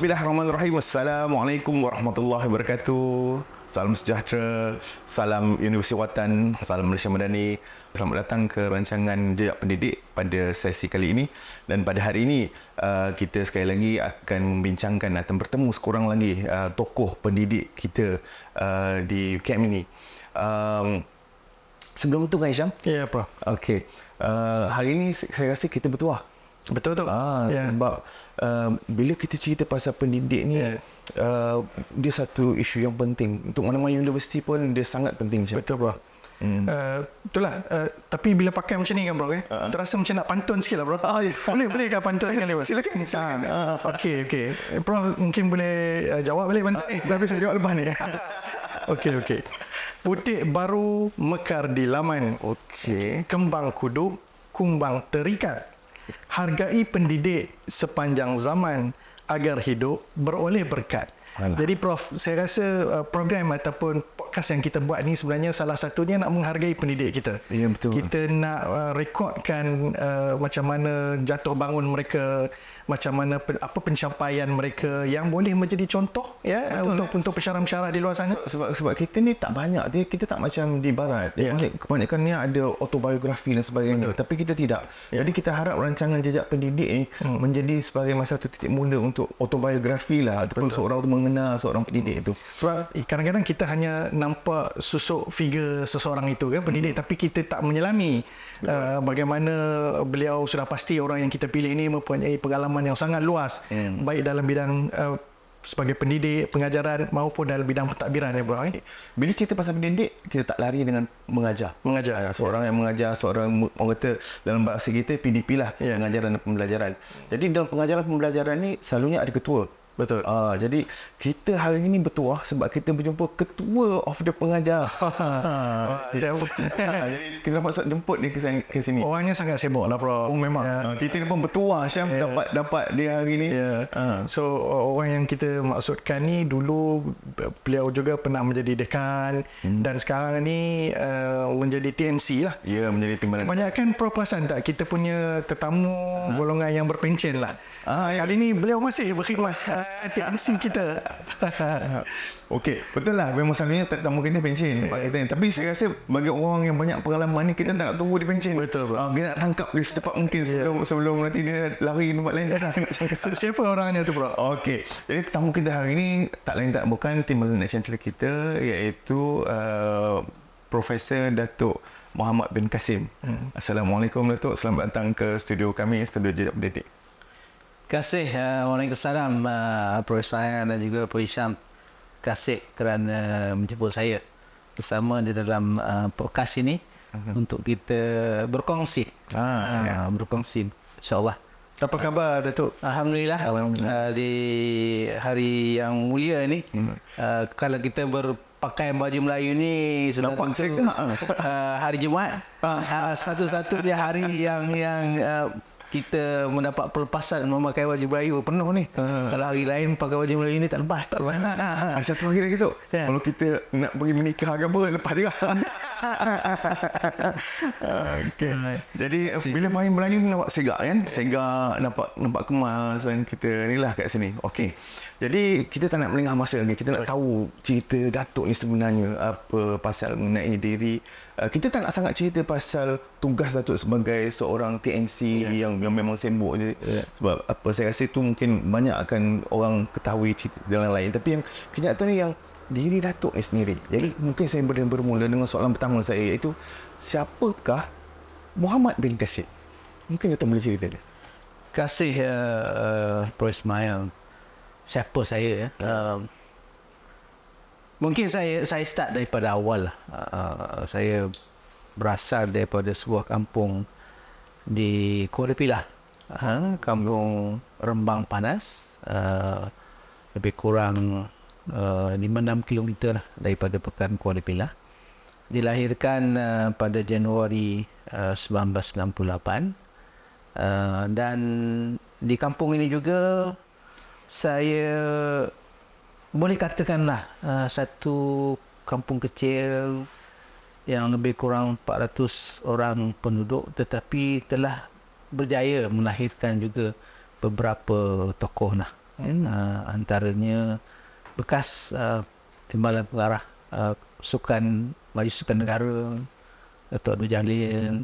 Bismillahirrahmanirrahim. Assalamualaikum warahmatullahi wabarakatuh. Salam sejahtera, salam Universiti Watan, salam Malaysia Madani. Selamat datang ke rancangan Jejak Pendidik pada sesi kali ini. Dan pada hari ini, kita sekali lagi akan membincangkan atau bertemu sekurang lagi tokoh pendidik kita di UKM ini. Sebelum itu kan Hisham? Ya, Prof. Okey. Hari ini saya rasa kita bertuah. Betul. Sebab bila kita cerita pasal pendidik ni, dia satu isu yang penting. Untuk mana-mana universiti pun dia sangat penting. Betul, Prof. Itulah. Tapi bila pakai macam ni kan, Bro, terasa macam nak pantun sikit lah, Bro. Boleh kan pantun sekali, Bro? Silakan. Okey. Prof mungkin boleh jawab balik pantun. Tapi saya jawab lepas ni. Okey. Putik baru mekar di laman. Okey. Kembang kudu, kumbang terikat. Hargai pendidik sepanjang zaman agar hidup beroleh berkat. Alah. Jadi Prof, saya rasa program ataupun podcast yang kita buat ni sebenarnya salah satunya nak menghargai pendidik kita. Ya, betul. Kita nak rekodkan macam mana jatuh bangun mereka, macam mana apa pencapaian mereka yang boleh menjadi contoh untuk pensyarah-pensyarah di luar sana. Sebab kita ni tak banyak, kita tak macam di barat. Kebanyakan ni ada autobiografi dan sebagainya. Tapi kita tidak. Jadi kita harap rancangan Jejak Pendidik ni menjadi sebagai satu titik mula untuk autobiografi lah, ataupun seorang tu mengenal seorang pendidik itu. Sebab kadang-kadang kita hanya nampak susuk figure seseorang itu kan pendidik, tapi kita tak menyelami bagaimana beliau sudah pasti orang yang kita pilih ini mempunyai pengalaman yang sangat luas, baik dalam bidang sebagai pendidik, pengajaran maupun dalam bidang pentadbiran, ya, Bro. Bila cerita pasal pendidik, kita tak lari dengan mengajar. Seorang yang mengajar, seorang orang kata dalam bahasa kita PDP lah, pengajaran dan pembelajaran. Jadi dalam pengajaran pembelajaran ni selalunya ada ketua. Betul. Jadi kita hari ini bertuah sebab kita berjumpa ketua of the pengajar. Jadi kita dapat jemput dia ke sini. Orangnya sangat sibuk lah, Prof. Oh, memang. Kita pun bertuah Syam dapat dia hari ini. So orang yang kita maksudkan ni dulu beliau juga pernah menjadi dekan dan sekarang ni menjadi TNC lah. Ya, menjadi timbalan. Kebanyakan Prof perasan tak kita punya tetamu golongan yang berpencen lah. Kali ni beliau masih berkhidmat TNC kita. Okey, betul lah. Memang selalunya tetamu kita pencen. Tapi saya rasa bagi orang yang banyak pengalaman ni, kita tak nak tunggu dia pencen. Betul, Bro. Kita nak tangkap dia secepat mungkin sebelum nanti dia lari tempat lain. Siapa orangnya tu, Bro? Okey, jadi tetamu kita hari ni tak lain tak bukan timbalan Chancellor kita, iaitu Profesor Datuk Muhammad bin Kasim. Assalamualaikum, Datuk. Selamat datang ke studio kami, studio Jejak Pendidik. Terima kasih. Waalaikumsalam, Prof. Ismail dan juga Prof. Hisham. Terima kasih kerana menjemput saya bersama di dalam podcast ini untuk kita berkongsi. Berkongsi, insyaAllah. Apa khabar, Datuk? Alhamdulillah. Di hari yang mulia ini, kalau kita berpakaian baju Melayu ni sudah tentu hari Jumaat. Satu-satunya hari yang kita mendapat pelepasan memakai baju Melayu penuh ni. Kalau hari lain pakai baju Melayu ni tak lepas. Satu hari lagi tu. Kalau kita nak pergi menikah ke apa, lepas dia. Okay. Jadi bila main Melayu nampak segak kan? Segak, nampak kemas dan kita ni lah kat sini. Okey. Jadi kita tak nak melengah masa lagi. Kita nak tahu cerita Datuk ni sebenarnya apa pasal mengenai diri. Kita tak nak sangat cerita pasal tugas Datuk sebagai seorang TNC yang memang sembuk je. Sebab apa saya rasa tu mungkin banyak akan orang ketahui cerita dan lain-lain. Tapi yang kenyataan ni yang diri Datuk ni sendiri. Jadi mungkin saya boleh bermula dengan soalan pertama saya, iaitu siapakah Muhammad bin Kasim? Mungkin Datuk boleh cerita dia. Terima kasih, Prof. Ismail. Siapa saya? Mungkin saya start daripada awal lah. Saya berasal daripada sebuah kampung di Kuala Pilah, kampung Rembang Panas, lebih kurang 5-6 km lah daripada Pekan Kuala Pilah. Dilahirkan pada Januari 1968, dan di kampung ini juga saya boleh katakanlah satu kampung kecil yang lebih kurang 400 orang penduduk, tetapi telah berjaya melahirkan juga beberapa tokoh Antaranya bekas Timbalan Pengarah Sukan Majlis Sukan Negara Datuk Abdul Jalil,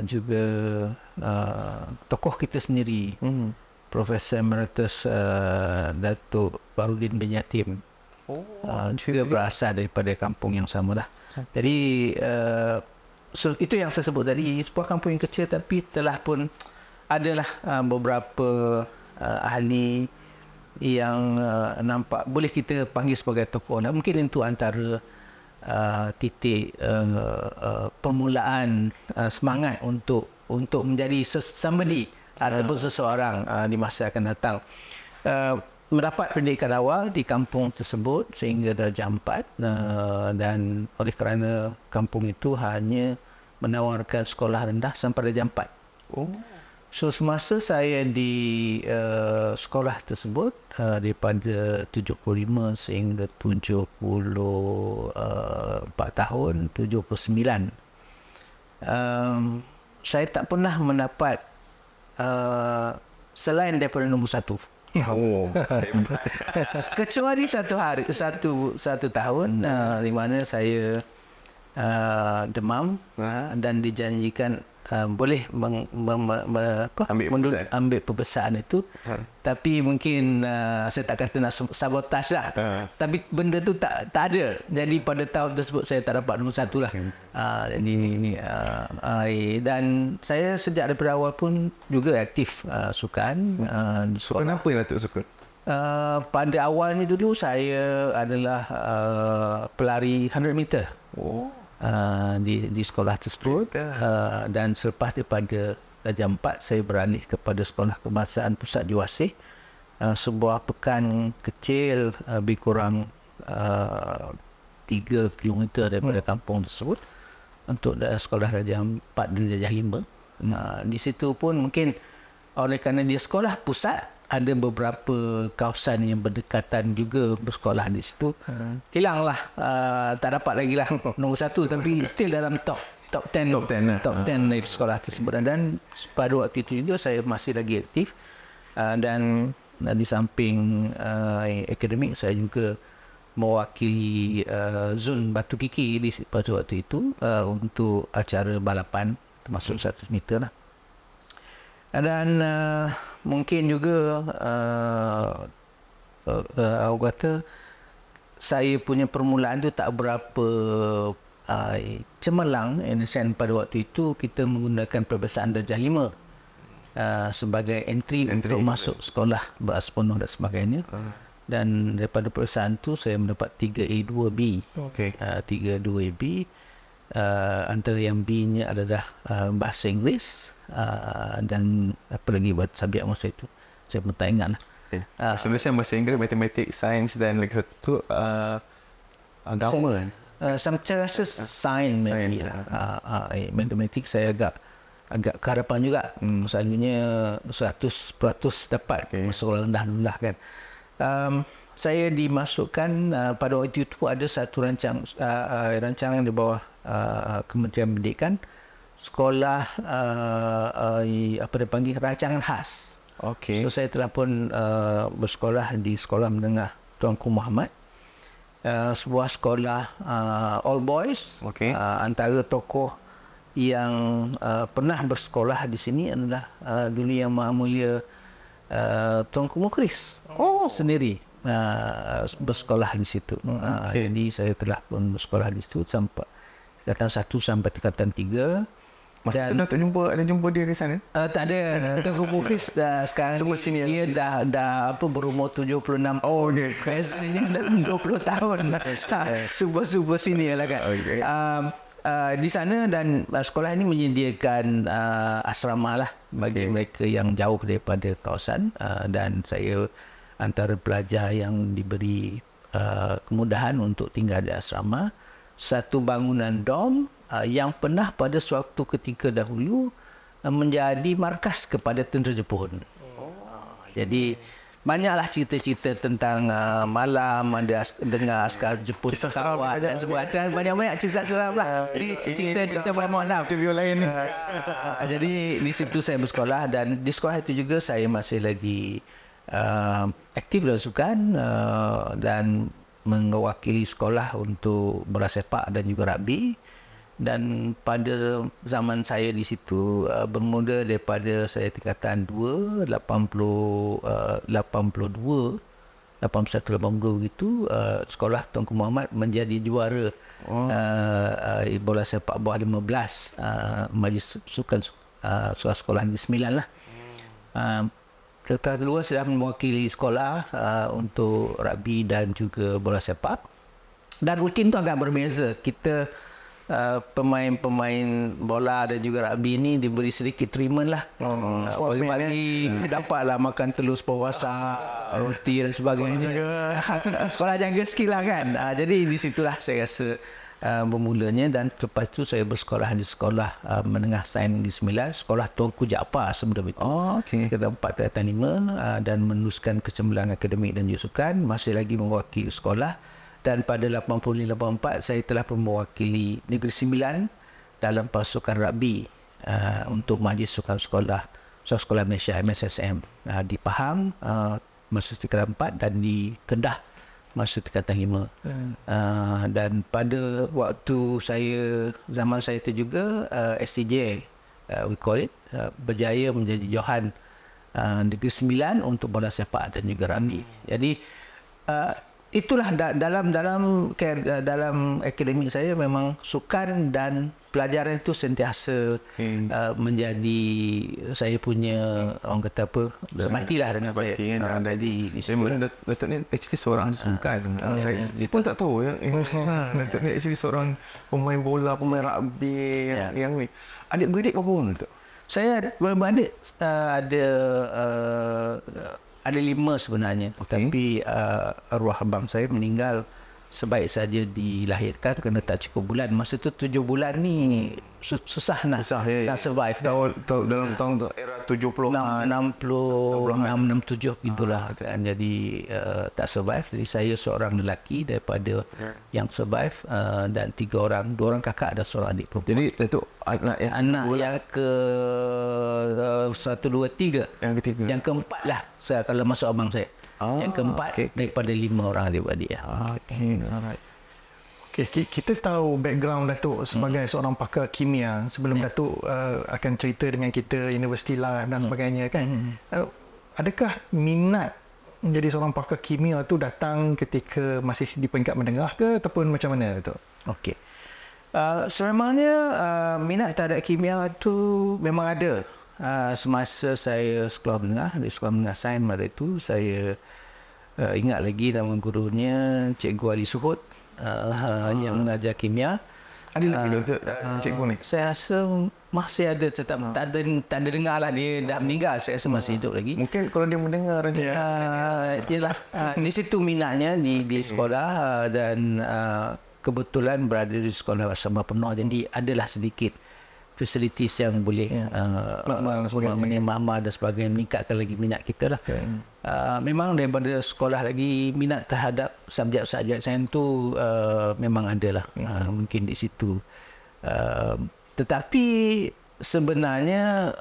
juga tokoh kita sendiri, Profesor Emeritus Datuk Barudin bin Yatim, juga berasal daripada kampung yang sama lah. Jadi itu yang saya sebut tadi, sebuah kampung yang kecil tapi telah pun adalah beberapa ahli yang nampak boleh kita panggil sebagai tokoh. Mungkin itu antara titik permulaan semangat untuk menjadi somebody ataupun seseorang di masa akan datang. Mendapat pendidikan awal di kampung tersebut sehingga darjah 4, dan oleh kerana kampung itu hanya menawarkan sekolah rendah sampai darjah 4. So semasa saya di sekolah tersebut daripada 75 sehingga 74 tahun, 79, saya tak pernah mendapat selain daripada nombor 1. Kecuali satu tahun di mana saya demam dan dijanjikan boleh ambil pembesaan itu, tapi mungkin saya tak kata nak sabotaj lah, tapi benda tu tak ada. Jadi pada tahun tersebut saya tak dapat nombor 1 lah. Dan saya sejak daripada awal pun juga aktif sukan. Sukan apa yang Datuk suka? Pada awalnya dulu saya adalah pelari 100 meter. Di sekolah tersebut, dan selepas daripada darjah 4 saya beralih kepada Sekolah Kebangsaan Pusat Juasih, sebuah pekan kecil lebih kurang 3 km daripada kampung tersebut, untuk sekolah darjah 4 dan darjah 5. Di situ pun mungkin oleh kerana dia sekolah pusat, ada beberapa kawasan yang berdekatan juga bersekolah di situ. Hilanglah, tak dapat lagi lah nombor 1, tapi still dalam top 10 dari sekolah tersebut. Dan pada waktu itu juga saya masih lagi aktif, dan di samping akademik saya juga mewakili zon Batu Kiki pada waktu itu untuk acara balapan termasuk 100 meter lah. Dan mungkin juga aku kata saya punya permulaan tu tak berapa cemerlang, in a sense pada waktu itu kita menggunakan pembesaan darjah 5 sebagai entry untuk masuk sekolah beras penuh dan sebagainya. Dan daripada pembesaan tu saya mendapat 3A2B. 3A2B. Antara yang B-nya adalah bahasa Inggeris, dan apa lagi buat subjek masa itu saya pun tak ingat lah. Sebenarnya bahasa Inggeris, matematik, sains dan lagi satu agama kan? Saya rasa sains matematik saya agak keharapan juga. Selalunya 100% dapat sekolah rendah kan. Saya dimasukkan pada waktu itu ada satu rancangan di bawah Kementerian Pendidikan, sekolah apa dipanggil rancangan khas. So saya telah pun bersekolah di Sekolah Menengah Tuanku Muhammad, sebuah sekolah all boys. Antara tokoh yang pernah bersekolah di sini adalah dulu Yang Maha Mulia Tuanku Mukhris sendiri bersekolah di situ. Jadi saya telah pun bersekolah di situ sampai tingkatan 1 sampai tingkatan 3. Masa tu ada jumpa dia di sana? Tak ada. Tuanku Mukhris sekarang dia dah berumur 76. Biasanya dalam 20 tahun. Super senior lah kan. Di sana, dan sekolah ini menyediakan asrama lah bagi mereka yang jauh daripada kawasan, dan saya antara pelajar yang diberi kemudahan untuk tinggal di asrama. Satu bangunan dom yang pernah pada suatu ketika dahulu menjadi markas kepada tentera Jepun. Jadi banyaklah cerita-cerita tentang malam ada dengar askar Jepun kawat dan sebagainya. Banyak cerita seram lah. Cerita malam interview lain. Jadi di situ saya bersekolah, dan di sekolah itu juga saya masih lagi aktif dalam sukan dan mewakili sekolah untuk bola sepak dan juga rugby. Dan pada zaman saya di situ bermula daripada saya tingkatan 2 81 82 gitu, sekolah Tunku Muhammad menjadi juara bola sepak bawah 15 majlis sukan sekolah Negeri Sembilan lah. Kedua sudah mewakili sekolah untuk rugby dan juga bola sepak. Dan rutin tu agak berbeza. Kita pemain-pemain bola dan juga rugby ni diberi sedikit treatment lah. Pagi dapatlah makan telur puasa, roti dan sebagainya. Sekolah jaga skill lah kan. Jadi di situlah saya rasa bermulanya, dan lepas tu saya bersekolah di sekolah menengah sains Negeri Sembilan, sekolah Tunku Jaafar sebelum itu. Okey. Kita 4 tingkatan 5 dan meneruskan kecembulan akademik dan juga sukan, masih lagi mewakili sekolah. Dan pada 80-84 saya telah pun mewakili Negeri Sembilan dalam pasukan rugby untuk majlis sukan sekolah Malaysia MSSM di Pahang masa tingkatan 4 dan di Kedah masa tingkatan 5. Dan pada waktu zaman saya itu juga STJ we call it berjaya menjadi Johan Negeri Sembilan untuk bola sepak dan juga rugby. Jadi itulah dalam akademik saya memang sukan dan pelajaran itu sentiasa menjadi saya punya, orang kata apa, sematilah dengan saya. Jadi saya mula Datuk ni actually seorang ahli sukan. Saya pun tak tahu Datuk ni actually seorang pemain bola, pemain rugby yang ni. Adik-beradik berapa orang Datuk? Saya beradik ada 5 sebenarnya. Tapi arwah abang saya meninggal sebaik saja dilahirkan kerana tak cukup bulan. Masa tu 7 bulan ni susah nak survive. Dalam tahun era 70-an, 66, 67 gitulah kan. Jadi tak survive. Jadi saya seorang lelaki daripada yang survive, dan 3 orang, 2 orang kakak dan seorang adik perempuan. Jadi Datuk anak yang ke 1, 2, 3. Yang ketiga. Yang keempat lah saya, kalau masuk abang saya. Yang keempat daripada 5 orang adik-beradik. Okey, alright. Okay, kita tahu background Datuk sebagai seorang pakar kimia. Sebelum Datuk akan cerita dengan kita Universiti Life dan sebagainya kan. Adakah minat menjadi seorang pakar kimia tu datang ketika masih di peringkat menengah ke, ataupun macam mana Datuk? Okey. Sememangnya minat terhadap kimia tu memang ada. Semasa saya sekolah menengah, di sekolah menengah sains pada itu, saya ingat lagi nama gurunya Cikgu Ali Suhud yang mengajar kimia. Ada lagi Datuk cikgu ni? Saya rasa masih ada, tetap tak ada dengar lah, dia dah meninggal, saya rasa masih hidup lagi. Mungkin kalau dia mendengar Yalah, di situ minatnya di sekolah, dan kebetulan berada di sekolah bersama penuh, jadi adalah sedikit facilities yang boleh menimah dan sebagainya, meningkatkan lagi minat kita lah. Memang daripada sekolah lagi minat terhadap subjek-subjek sains tu memang ada lah, mungkin di situ. Tetapi sebenarnya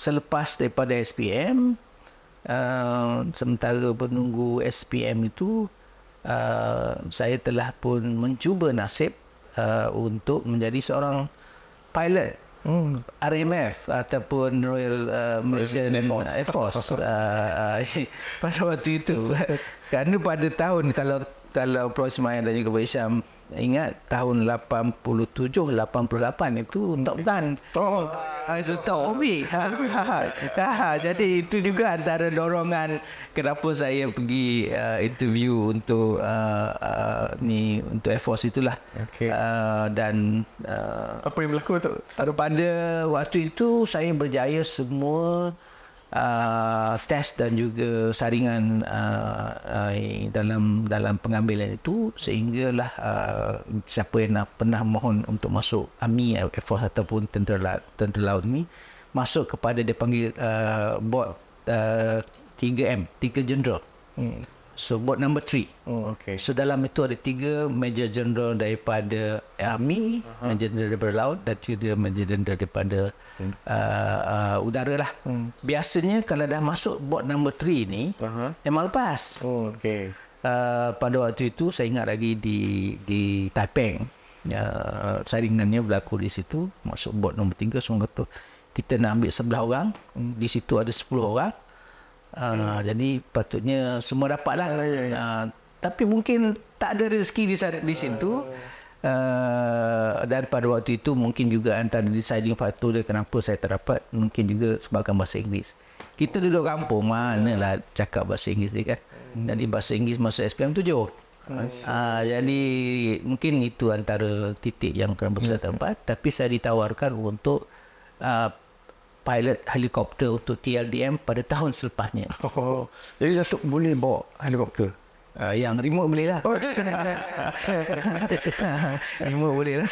selepas daripada SPM, sementara menunggu SPM itu, saya telah pun mencuba nasib untuk menjadi seorang pilot RMF ataupun Royal Malaysian Air Force pada waktu itu. Kerana pada tahun, kalau Prof. Ismail dan juga Pak Isyam ingat, tahun 87, 88 itu Top Gun. Itu Top Obi. Jadi itu juga antara dorongan kenapa saya pergi interview untuk untuk Air Force itulah. Dan Apa yang berlaku tu? pada waktu itu saya berjaya semua test dan juga saringan dalam pengambilan itu, sehinggalah siapa yang pernah mohon untuk masuk Army, Air Force ataupun tentera laut ni masuk kepada dia panggil board 3M, 3 General. So boat number 3. Oh, okey. So dalam itu ada 3 Major General daripada Army, Major General daripada Laut dan 3 Major General daripada udara lah. Biasanya kalau dah masuk boat number 3 ni, memang lepas. Oh, okey. Pada waktu itu saya ingat lagi di Taiping, saringannya berlaku di situ, masuk boat nombor 3, semua kata kita nak ambil 11 orang, di situ ada 10 orang. Jadi patutnya semua dapat lah. Tapi mungkin tak ada rezeki di situ. Dan pada waktu itu mungkin juga antara deciding factor dia kenapa saya tak dapat, mungkin juga sebabkan bahasa Inggeris. Kita duduk kampung, manalah cakap bahasa Inggeris ni kan. Jadi bahasa Inggeris masuk SPM 7. Jadi mungkin itu antara titik yang kenapa saya tak dapat. Tapi saya ditawarkan untuk pilot helikopter untuk TLDM pada tahun selepasnya. Oh, jadi Datuk boleh bawa helikopter? Yang remote boleh lah. Remote boleh lah.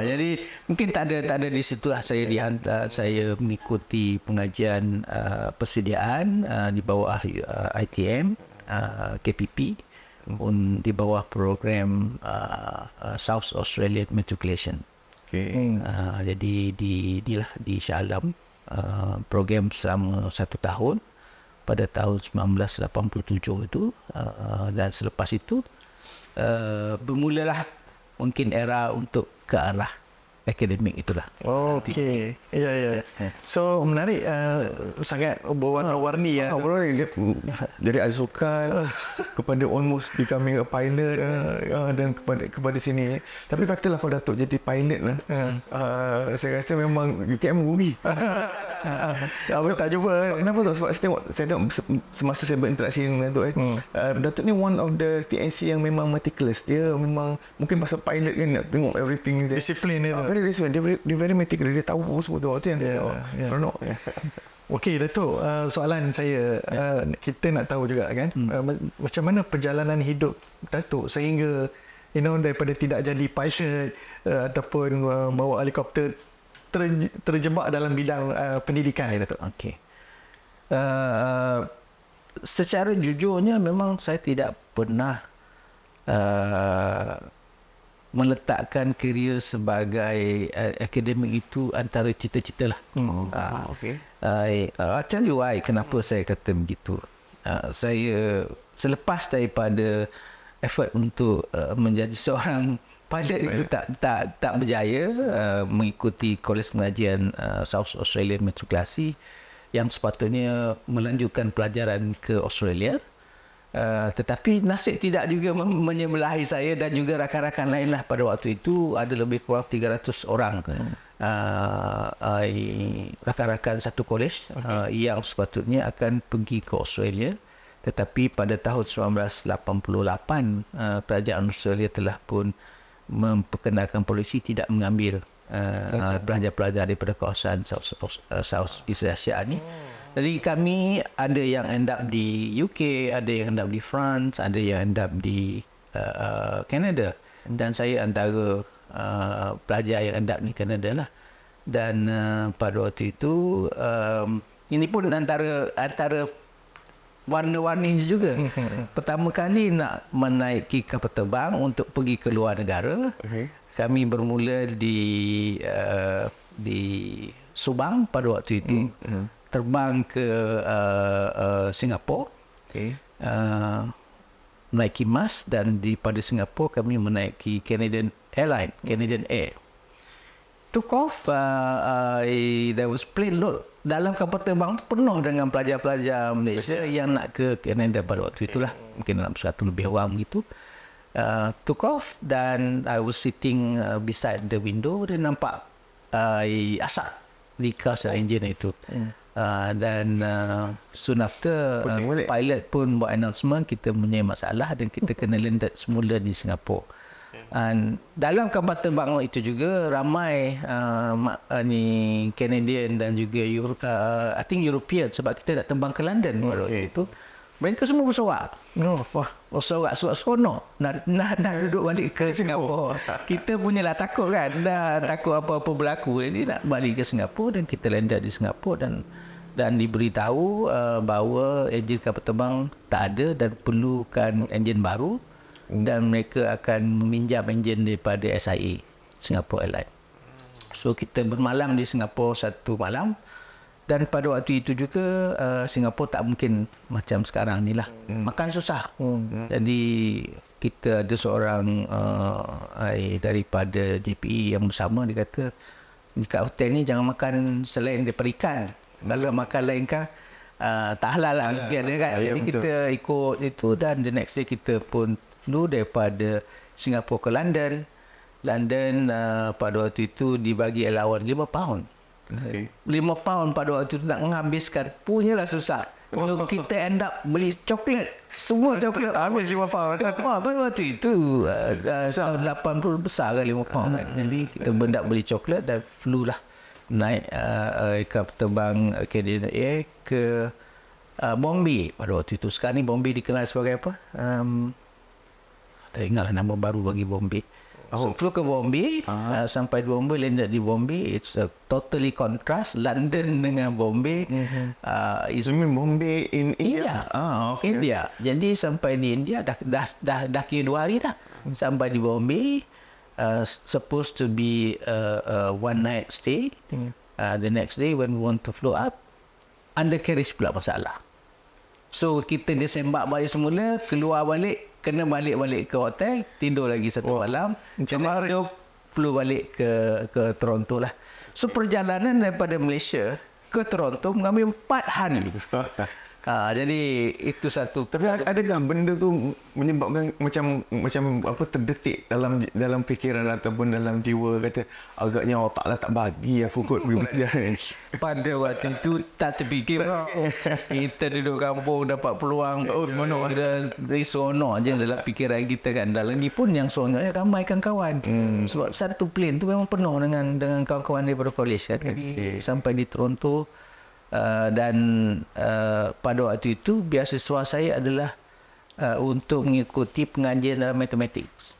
Jadi mungkin tak ada di situ lah saya dihantar, saya mengikuti pengajian persediaan di bawah ITM, KPP, di bawah program South Australian Matriculation. Okay. Jadi di Shah Alam, program selama 1 tahun pada tahun 1987 itu, dan selepas itu bermulalah mungkin era untuk ke arah akademik itulah. Oh, okey. Ya. So menarik, sangat berwarna-warni ya. Jadi ada sukan kepada almost becoming a pilot, dan kepada sini. Tapi katalah kalau Datuk jadi pilot lah, saya rasa memang UKM rugi. Apa tak cuba? Kenapa tu? Sebab saya tengok semasa saya berinteraksi dengan Datuk Datuk ni one of the TNC yang memang meticulous. Dia memang mungkin pasal pilot kan, nak tengok everything dia. Disiplin dia. Very disiplin. Dia very meticulous. Dia tahu semua tu. Itu yang dia seronok. Okey Datuk, soalan saya, kita nak tahu juga kan, macam mana perjalanan hidup Datuk sehingga daripada tidak jadi pilot ataupun bawa helikopter terjebak dalam bidang pendidikan ni Datuk. Okey. Secara jujurnya memang saya tidak pernah meletakkan kerjaya sebagai akademik itu antara cita-cita lah. Okay. I'll tell you why, kenapa saya kata begitu. Saya selepas daripada effort untuk menjadi seorang pilot itu tak berjaya, mengikuti kolej pengajian South Australian Matrikulasi yang sepatutnya melanjutkan pelajaran ke Australia. Tetapi nasib tidak juga menyebelahi saya dan juga rakan-rakan lain lah. Pada waktu itu ada lebih kurang 300 orang rakan-rakan satu kolej yang sepatutnya akan pergi ke Australia. Tetapi pada tahun 1988 kerajaan Australia telah pun memperkenalkan polisi tidak mengambil pelajar-pelajar daripada kawasan South East Asia ni. Jadi kami ada yang end up di UK, ada yang end up di France, ada yang end up di Canada, dan saya antara pelajar yang end up di Canada lah. Dan pada waktu itu ini pun antara warna-warni juga. Pertama kali nak menaiki kapal terbang untuk pergi ke luar negara. Kami bermula di Subang pada waktu itu. Terbang ke Singapura, menaiki MAS, dan daripada Singapura kami menaiki Canadian Air. Took off, there was plane load. Dalam kapal terbang penuh dengan pelajar-pelajar Malaysia yang nak ke Canada pada waktu itulah. Mungkin dalam 100 lebih orang gitu. Took off, dan I was sitting beside the window, dan nampak asap di kasar enjin itu. Dan soon after pilot pun buat announcement kita punya masalah dan kita kena landed semula di Singapura. Dan dalam kapal terbang itu juga ramai Canadian dan juga I think European, sebab kita nak terbang ke London pada waktu itu. Mereka semua bersorak. Bersorak seronok nak duduk balik ke Singapura. Kita punyalah takut kan, dah takut apa-apa berlaku. Jadi nak balik ke Singapura, dan kita landed di Singapura, dan dan diberitahu bahawa enjin kapal terbang tak ada dan perlukan enjin baru, dan mereka akan meminjam enjin daripada SIA, Singapore Airlines. So kita bermalam di Singapura satu malam, dan pada waktu itu juga Singapura tak mungkin macam sekarang ni lah, makan susah. Jadi kita ada seorang daripada JPE yang bersama, dia kata dekat hotel ni jangan makan selain daripada ikan. Kalau makan lain kan tak halal lah kan. Jadi kita ikut itu, dan the next day kita pun flew daripada Singapura ke London. Pada waktu itu dibagi allowance 5 pound. 5 pound pada waktu itu nak menghabiskan punyalah susah. So kita end up beli coklat. Semua coklat habis 5 pound. Pada waktu itu tahun 80 besar kan 5 pound kan. Jadi kita hendak beli coklat dan flew lah naik kapal terbang Canadian Air ke Bombay pada waktu itu. Sekarang ni Bombay dikenal sebagai apa? Tak ingatlah nama baru bagi Bombay. So, flew ke Bombay, sampai di Bombay, landed di Bombay. It's a totally contrast London dengan Bombay. You mean Bombay in India? Okay. India. Jadi sampai di India dah kira 2 hari dah. Sampai di Bombay, supposed to be one night stay. The next day when we want to flow up, undercarriage pula masalah. So kita disembak balik semula, keluar balik, kena balik ke hotel, tidur lagi satu malam. Macam mana flew balik ke Toronto lah. So perjalanan daripada Malaysia ke Toronto mengambil 4 hari. Jadi itu satu. Tapi adakah benda tu menyebabkan macam apa terdetik dalam fikiran ataupun dalam jiwa, kata agaknya otaklah tak bagi aku kot pergi belajar ni. Pada waktu itu tak terfikir. Kita duduk kampung dapat peluang, seronok je dalam fikiran kita kan. Dalam ni pun yang seronoknya ramai kawan-kawan. Sebab satu plane tu memang penuh dengan kawan-kawan daripada college kan. Sampai di Toronto. Dan pada waktu itu beasiswa saya adalah untuk mengikuti pengajian dalam mathematics.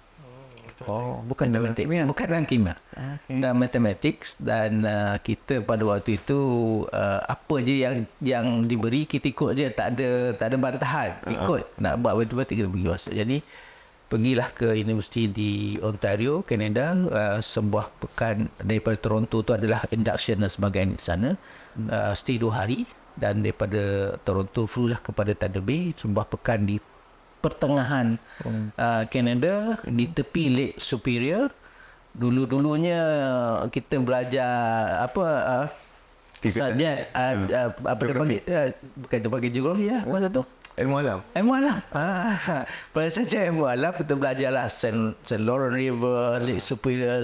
Bukan dalam kimia. Bukan dalam kimia. Dalam mathematics, dan kita pada waktu itu apa je yang diberi kita ikut je, tak ada bantahan. Ikut nak buat matematik kita pergi masa. Jadi pergilah ke universiti di Ontario, Canada. Sebuah pekan daripada Toronto tu adalah induction dan sebagainya di sana. Stay 2 hari, dan daripada Toronto flew lah kepada Thunder Bay, sebuah pekan di pertengahan Canada, di tepi Lake Superior. Dulunya kita belajar subjek apa dia panggil, bukan dia panggil geografi ya, apa satu? Ilmu alam. Pada saja ilmu alam kita belajarlah St. Lawrence River, Lake Superior,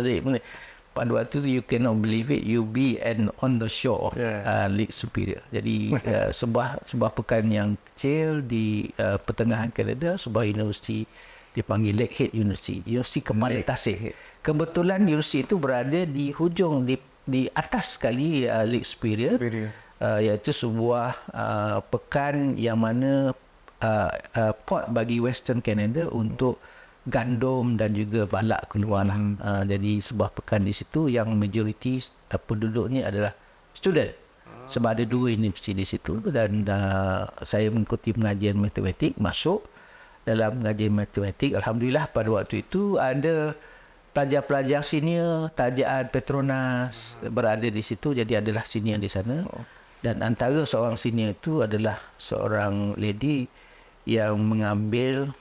pada waktu tu you cannot believe it, you be on the shore of Lake Superior. Jadi sebuah pekan yang kecil di pertengahan Canada, sebuah universiti dipanggil Lakehead University, universiti kepala tasik. Kebetulan universiti itu berada di hujung di atas sekali Lake Superior. Iaitu sebuah pekan yang mana port bagi Western Canada untuk gandum dan juga balak keluar lah. Jadi sebuah pekan di situ yang majoriti penduduknya adalah student. Sebab ada 2 universiti di situ, dan saya mengikuti pengajian matematik, masuk dalam pengajian matematik. Alhamdulillah pada waktu itu ada pelajar-pelajar senior tajaan Petronas berada di situ, jadi adalah senior di sana. Dan antara seorang senior itu adalah seorang lady yang mengambil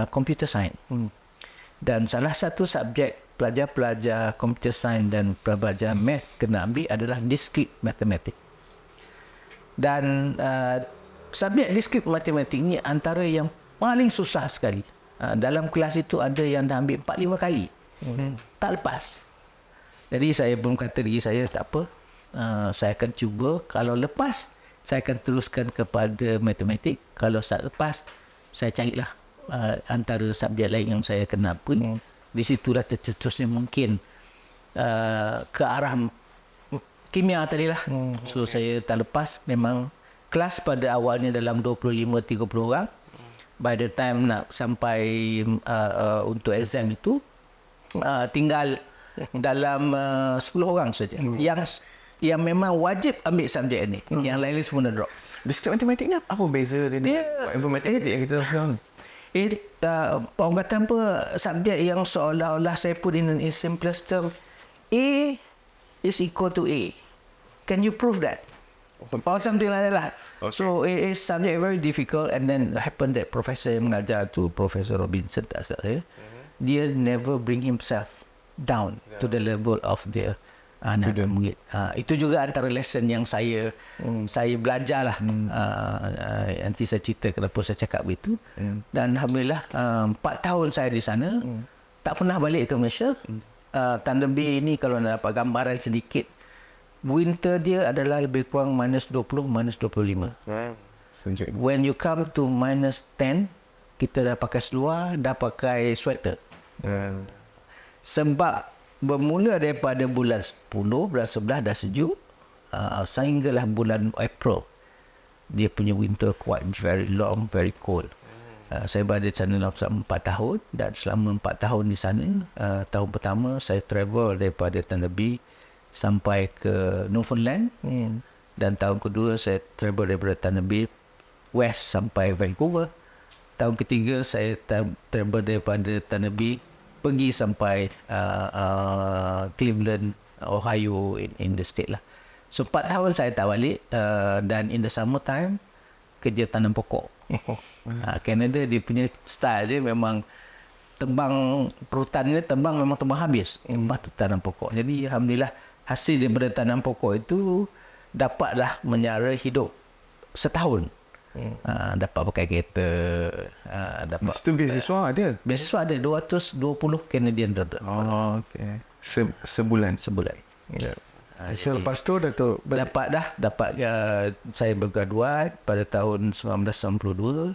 computer science. Dan salah satu subjek pelajar-pelajar computer science dan pelajar math kena ambil adalah discrete mathematics. Dan subjek discrete mathematics ni antara yang paling susah sekali. Dalam kelas itu ada yang dah ambil 4-5 kali. Tak lepas. Jadi saya pun kata diri saya, tak apa, saya akan cuba. Kalau lepas, saya akan teruskan kepada matematik. Kalau tak lepas, saya carilah antara subjek lain yang saya kenal pun. Di situlah tercetusnya mungkin ke arah kimia tadi lah. So saya tak lepas. Memang kelas pada awalnya dalam 25-30 orang. By the time nak sampai untuk exam itu, tinggal dalam 10 orang saja. yang memang wajib ambil subjek ni. Yang lain semua drop. Diskret matematik ni apa beza dia dengan informatik yang kita sekarang? Orang kata apa, subjek yang seolah-olah saya put in simplest term, A is equal to A. Can you prove that? Or something like that lah. Okay. So it is subject very difficult, and then happened that professor yang mengajar tu, Professor Robinson tak salah saya, dia never bring himself down to the level of the anak murid. Itu juga antara lesson yang saya belajar lah. Nanti saya cerita kenapa saya cakap begitu. Dan alhamdulillah 4 tahun saya di sana, tak pernah balik ke Malaysia. Tandem B ini kalau nak dapat gambaran sedikit, winter dia adalah lebih kurang minus 20, minus 25. When you come to minus 10, kita dah pakai seluar, dah pakai sweater. Sebab bermula daripada bulan 10, bulan 11 dah sejuk, sehinggalah bulan April, dia punya winter quite very long, very cold. Saya berada di sana dalam 4 tahun, dan selama 4 tahun di sana, tahun pertama saya travel daripada Tandem B sampai ke Newfoundland, dan tahun kedua saya travel daripada Tandem B west sampai Vancouver. Tahun ketiga saya travel daripada Tandem B pergi sampai Cleveland, Ohio in the state lah. So 4 tahun saya tak balik, dan in the summer time kerja tanam pokok. Canada dia punya style dia memang tembang perutan ni, tembang memang tembang habis. Lepas tu tanam pokok. Jadi alhamdulillah hasil daripada tanam pokok itu dapatlah menyara hidup setahun. Dapat pakai kereta, dapat. Situ beasiswa ada? Beasiswa ada 220 Canadian dollar. Oh, okey. Sebulan. Ya. So lepas tu Datuk Dapat saya bergraduat pada tahun 1992.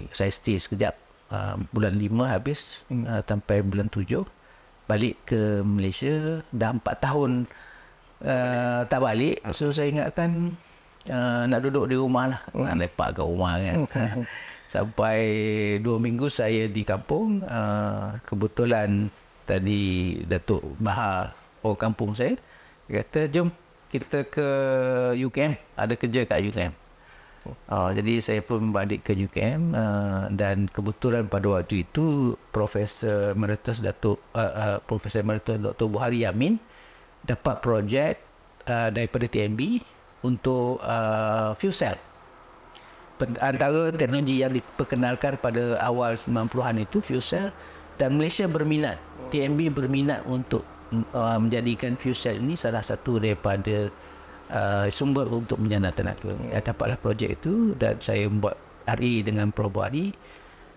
Saya stay sekejap, bulan 5 habis, sampai bulan 7 balik ke Malaysia. Dah 4 tahun tak balik. So saya ingatkan nak duduk di rumah lah, nak lepak kat rumah kan. Sampai 2 minggu saya di kampung. Kebetulan tadi Datuk Bahar, orang kampung saya, dia kata jom kita ke UKM, ada kerja kat UKM. Jadi saya pun balik ke UKM, dan kebetulan pada waktu itu Profesor Emeritus Profesor Emeritus Dr. Buhari Yamin dapat projek daripada TNB untuk fuel cell. Antara teknologi yang diperkenalkan pada awal 90-an itu fuel cell, dan Malaysia berminat, TNB berminat untuk menjadikan fuel cell ini salah satu daripada sumber untuk menjana tenaga. Dapatlah projek itu, dan saya membuat RE dengan Prof. Buhari,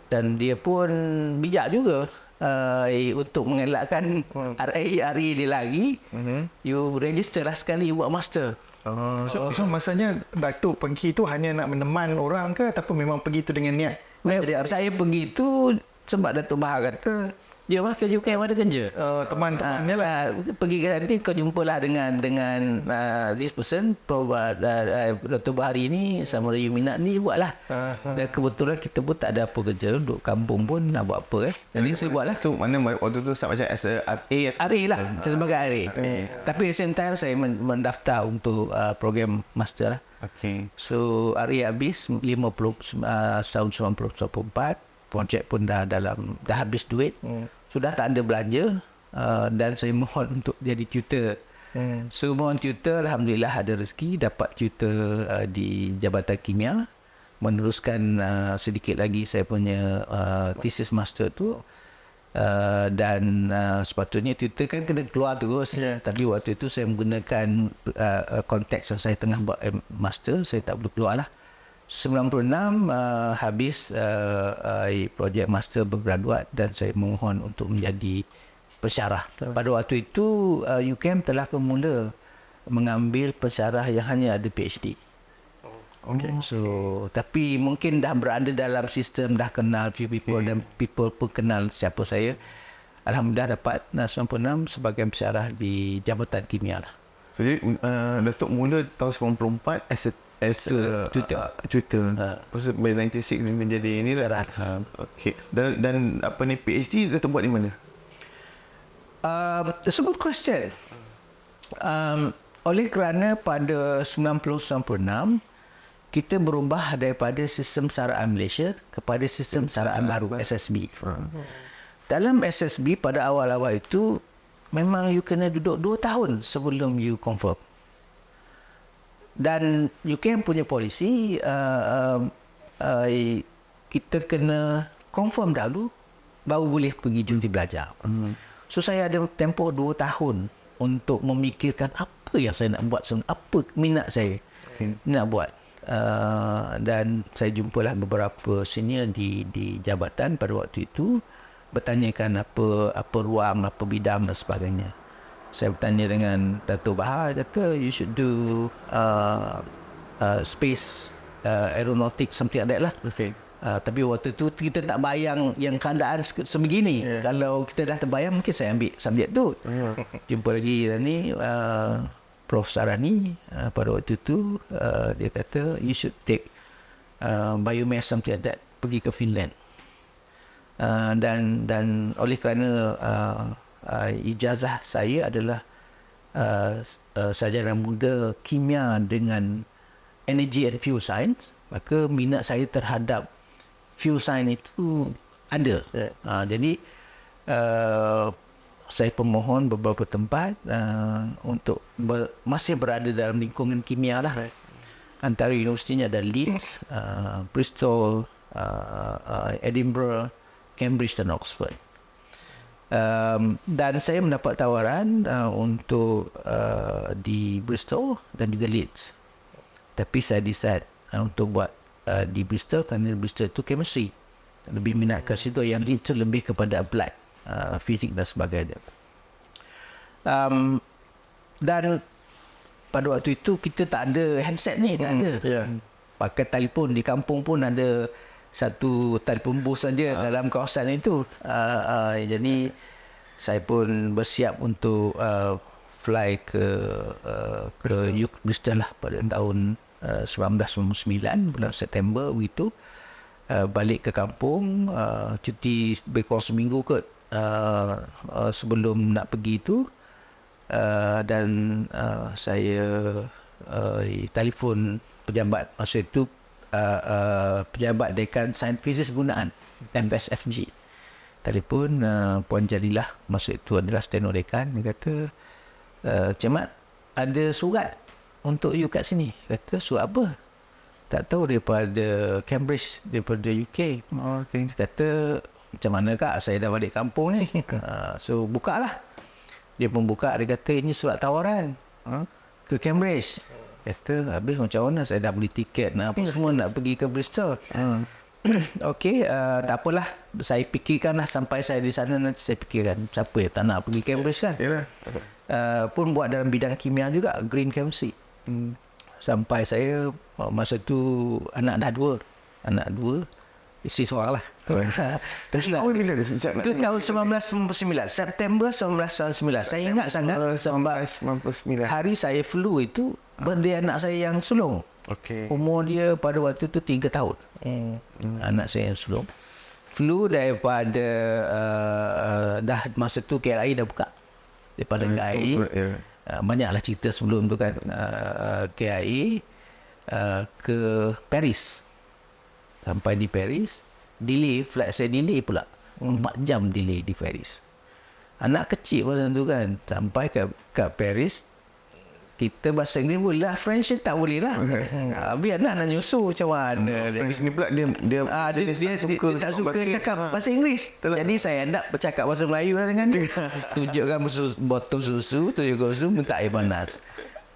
dan dia pun bijak juga untuk mengelakkan RE dia lagi. You register lah sekali buat master. So masanya Datuk pergi tu hanya nak meneman orang ke, ataupun memang pergi tu dengan niat? Saya pergi tu sebab Datuk Bahar kata, dia mas kerja UKM ada kerja. Teman-temannya lah. Pergi ke nanti kau jumpalah dengan this person, Dr. Bahari ni sama ada you minat ni, buatlah. Dan kebetulan kita pun tak ada apa kerja, duduk kampung pun nak buat apa Jadi saya buatlah. Tu mana waktu tu start macam as a RA lah, sebagai RA. Tapi at the same time saya mendaftar untuk program master lah. Okay. So RA habis 50 tahun 1994. Projek pun dah habis duit. Sudah tak ada belanja, dan saya mohon untuk jadi tutor. So mohon tutor, alhamdulillah ada rezeki dapat tutor di Jabatan Kimia, meneruskan sedikit lagi saya punya thesis master tu. Dan sepatutnya tutor kan kena keluar terus, tapi waktu itu saya menggunakan konteks yang saya tengah buat master, saya tak boleh keluar lah. 96 habis projek master bergraduat, dan saya memohon untuk menjadi pensyarah. Pada waktu itu UKM telah bermula mengambil pensyarah yang hanya ada PhD. Okay. So tapi mungkin dah berada dalam sistem, dah kenal few people, dan people pun kenal siapa saya. Alhamdulillah dapat 96 sebagai pensyarah di Jabatan Kimia lah. So jadi Datuk mula tahun 94 as a tutor. Lepas tu 96 menjadi ini lah. Okay. Dan apa ni PhD Datuk buat di mana? It's a good question. Oleh kerana pada 1996 kita berubah daripada sistem saraan Malaysia kepada sistem saraan baru SSB. Dalam SSB pada awal-awal itu memang you kena duduk 2 tahun sebelum you confirm. Dan UKM punya polisi kita kena confirm dahulu baru boleh pergi cuti belajar. So saya ada tempoh 2 tahun untuk memikirkan apa yang saya nak buat, apa minat saya nak buat. Dan saya jumpalah beberapa senior di jabatan pada waktu itu, bertanyakan apa ruang, apa bidang dan sebagainya. Saya bertanya dengan Dato' Bahar, kata you should do space aeronautics, something like that lah. Tapi waktu tu kita tak bayang yang keadaan sebegini. Kalau kita dah terbayang, mungkin saya ambil subjek tu. Jumpa lagi ni Prof. Sarani pada waktu tu, dia kata you should take biomass, something like that, pergi ke Finland. Dan oleh kerana ijazah saya adalah sarjana muda kimia dengan energy and fuel science, maka minat saya terhadap fuel science itu ada. Jadi saya pemohon beberapa tempat untuk masih berada dalam lingkungan kimia lah. Antara universitinya ada Leeds, Bristol, Edinburgh, Cambridge dan Oxford. Dan saya mendapat tawaran untuk di Bristol dan juga Leeds. Tapi saya decide untuk buat di Bristol kerana Bristol itu chemistry. Lebih minat ke situ, yang Leeds itu lebih kepada applied, fizik dan sebagainya. Dan pada waktu itu kita tak ada handset ni, tak ada. Pakai telefon, di kampung pun ada satu telefon booth saja dalam kawasan itu. Jadi saya pun bersiap untuk fly ke Bristol lah pada tahun 1999 bulan September begitu. Balik ke kampung, cuti lebih kurang seminggu kot sebelum nak pergi itu. Dan saya telefon pejabat masa itu, pejabat Dekan Sains Fizik Penggunaan MSFG. Telefon Puan Jalilah, masa itu adalah steno dekan. Dia kata, Cik Mat, ada surat untuk you kat sini. Kata, surat apa? Tak tahu, daripada Cambridge, daripada UK. Dia kata, macam mana kak, saya dah balik kampung ni. So buka lah. Dia pun buka, dia kata ini surat tawaran ke Cambridge. Kata, habis macam mana, saya dah beli tiket nak apa semua, nak pergi ke Bristol. Okey, tak apalah, saya fikirkan lah sampai saya di sana, nanti saya fikirkan siapa yang tak nak pergi Cambridge kan. Pun buat dalam bidang kimia juga, green chemistry. Sampai saya masa tu anak dah dua, isteri seorang lah. Awal bila dia sejak Itu tahun 1999, September 1999. Saya ingat sangat 1999. hari saya flu itu, birthday anak saya yang sulung. Umur dia pada waktu tu 3 tahun. Anak saya yang sulung. Flu daripada dah masa tu KLI dah buka. Daripada KLI. Banyaklah cerita sebelum tu kan. KLI ke Paris. Sampai di Paris, delay, flight saya delay pula. 4 jam delay di Paris. Anak kecil masa tu kan. Sampai ke Paris, kita bahasa Inggeris boleh lah, French tak boleh lah. Biar nak nyusu macam mana. French ni pula dia tak suka cakap bahasa Inggeris. Jadi saya end up bercakap bahasa Melayu lah dengan dia. Tunjukkan botol susu, tunjukkan susu, minta air panas.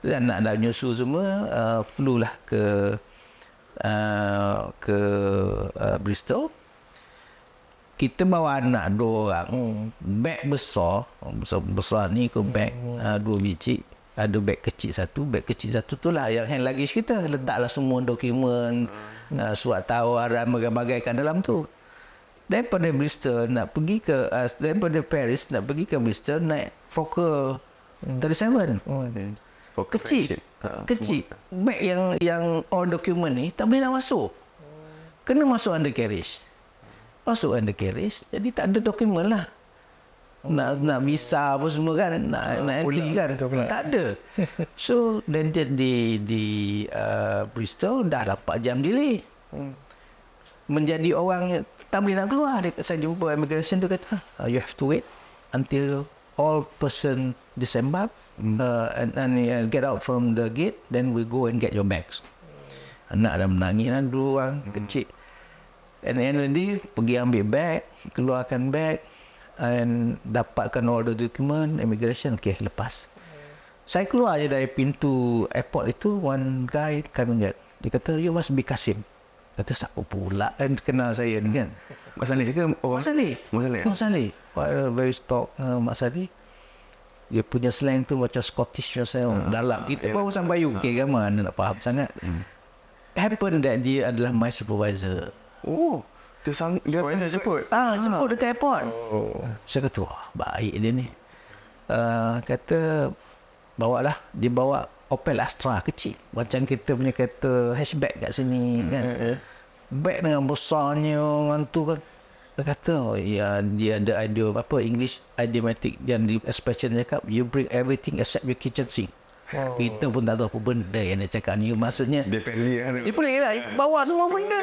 Anak dah nyusu semua, perlulah ke Bristol. Kita bawa anak 2 orang, beg besar ni ke beg 2 biji. Ada beg kecil satu tu lah yang hand luggage kita. Letaklah semua dokumen, surat tawaran, bagai-bagai kat dalam tu. Daripada Bristol nak pergi ke daripada Paris nak pergi ke Bristol, naik Fokker 37. Kecil. Beg yang all dokumen ni tak boleh nak masuk. Kena masuk undercarriage. Jadi tak ada dokumen lah. nak visa apa semua kan, nak entry kan, tak ada. So then di Bristol dah 4 jam delay. Menjadi orang tak boleh nak keluar. Saya jumpa immigration, dia kata you have to wait until all person disembark and get out from the gate, then we go and get your bags. Anak dah menangis lah, 2 orang kecil. And then pergi ambil bag, keluarkan bag and dapatkan all the document, immigration, okay, lepas. Saya keluar je dari pintu airport itu, one guy coming out. Dia kata, you must be Kasim. Kata, siapa pula kan kenal saya ni kan? Mak Saleh ke? Mak Saleh. Mak Saleh. Very stock Mak Saleh. Dia punya slang tu macam Scottish rasa dalam. Kita baru sampai UK kan, mana nak faham sangat. Happen that dia adalah my supervisor. Oh, dia jemput. Jemput dekat airport. Saya kata, wah, baik dia ni. Kata, dia bawa Opel Astra kecil. Macam kita punya kereta hatchback kat sini kan. Bag dengan besarnya orang tu kan. Dia kata, dia ada idea English idiomatic. Yang di expression dia cakap, you bring everything except your kitchen sink. Kita pun tak tahu apa benda yang dia cakap ni. Maksudnya Dia pelik kan. dia pelik lah. Bawa semua benda.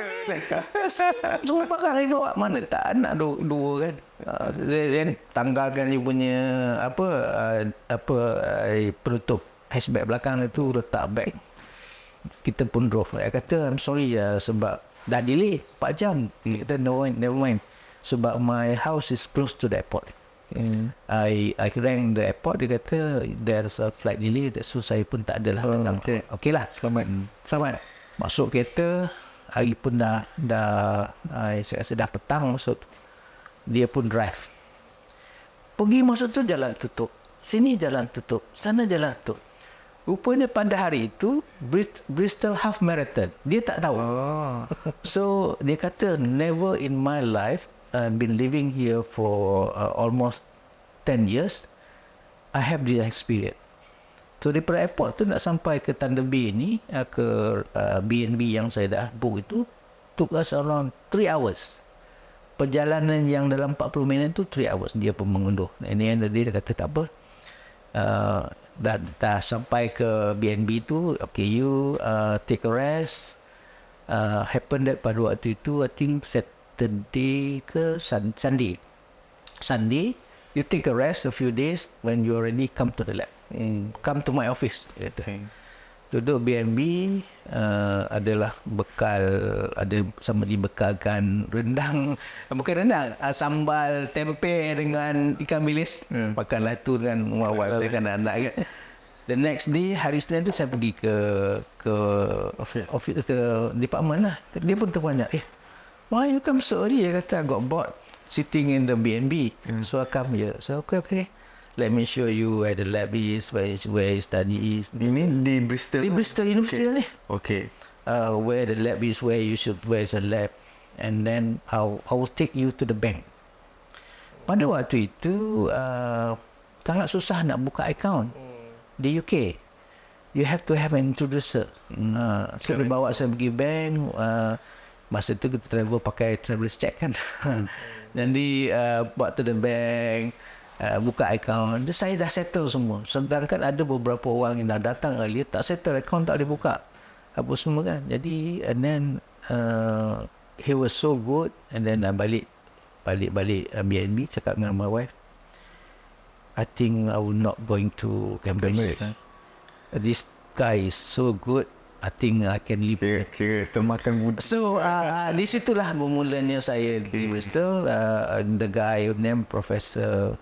Semua barang dia bawa. Mana tak nak dua kan. Dia tanggalkan dia punya penutup hatchback belakang itu, letak bag. Kita pun drove. Dia kata, I'm sorry sebab dah delay 4 jam. Dia kata, never mind. Sebab my house is close to the airport. I rang the airport, dia kata there's a flight delay, so saya pun tak adalah datang. Okay lah, selamat. Masuk kereta, hari pun dah saya rasa dah petang masuk. Dia pun drive. Pergi masuk tu jalan tutup. Sini jalan tutup, sana jalan tutup. Rupanya pada hari itu Bristol Half Marathon. Dia tak tahu. So dia kata, never in my life, I've been living here for almost 10 years, I have this experience. So daripada airport tu nak sampai ke Thunder Bay ni, ke B&B yang saya dah book itu, took us around 3 hours. Perjalanan yang dalam 40 minit tu 3 hours. Dia pun mengunduh. Ini yang dia kata tak apa. Dah sampai ke B&B tu, okay, you take a rest. Happen that pada waktu itu, I think Saturday ke Sunday, you take a rest a few days. When you already come to the lab, come to my office. Duduk B&B, adalah bekal, ada sama dibekalkan rendang, bukan rendang, sambal tempe dengan ikan bilis. Makanlah tu dengan wife saya kan, anak kan. The next day, hari Senin tu saya pergi ke office, ke department lah. Dia pun tertanya, why you come so early? Dia kata, I got bored sitting in the B&B. So I come here. So okay. Let me show you where the lab is, where you study is. Ini di Bristol? Di Bristol University ni. Okay. Where the lab is, where is the lab. And then I will take you to the bank. Pada waktu itu, sangat susah nak buka account di UK. You have to have an introducer. So dia bawa saya pergi bank. Masa tu kita pakai travelers check kan. Jadi buat to the bank, buka account. Saya dah settle semua. Sedangkan ada beberapa orang yang dah datang earlier, tak settle account, tak boleh buka apa semua kan. Jadi and then he was so good. And then balik B&B, cakap dengan my wife, I think I will not going to Cambridge. This guy is so good, I think I can live. Kira termakan muda. So di situlah bermulanya saya di Bristol. The guy named Professor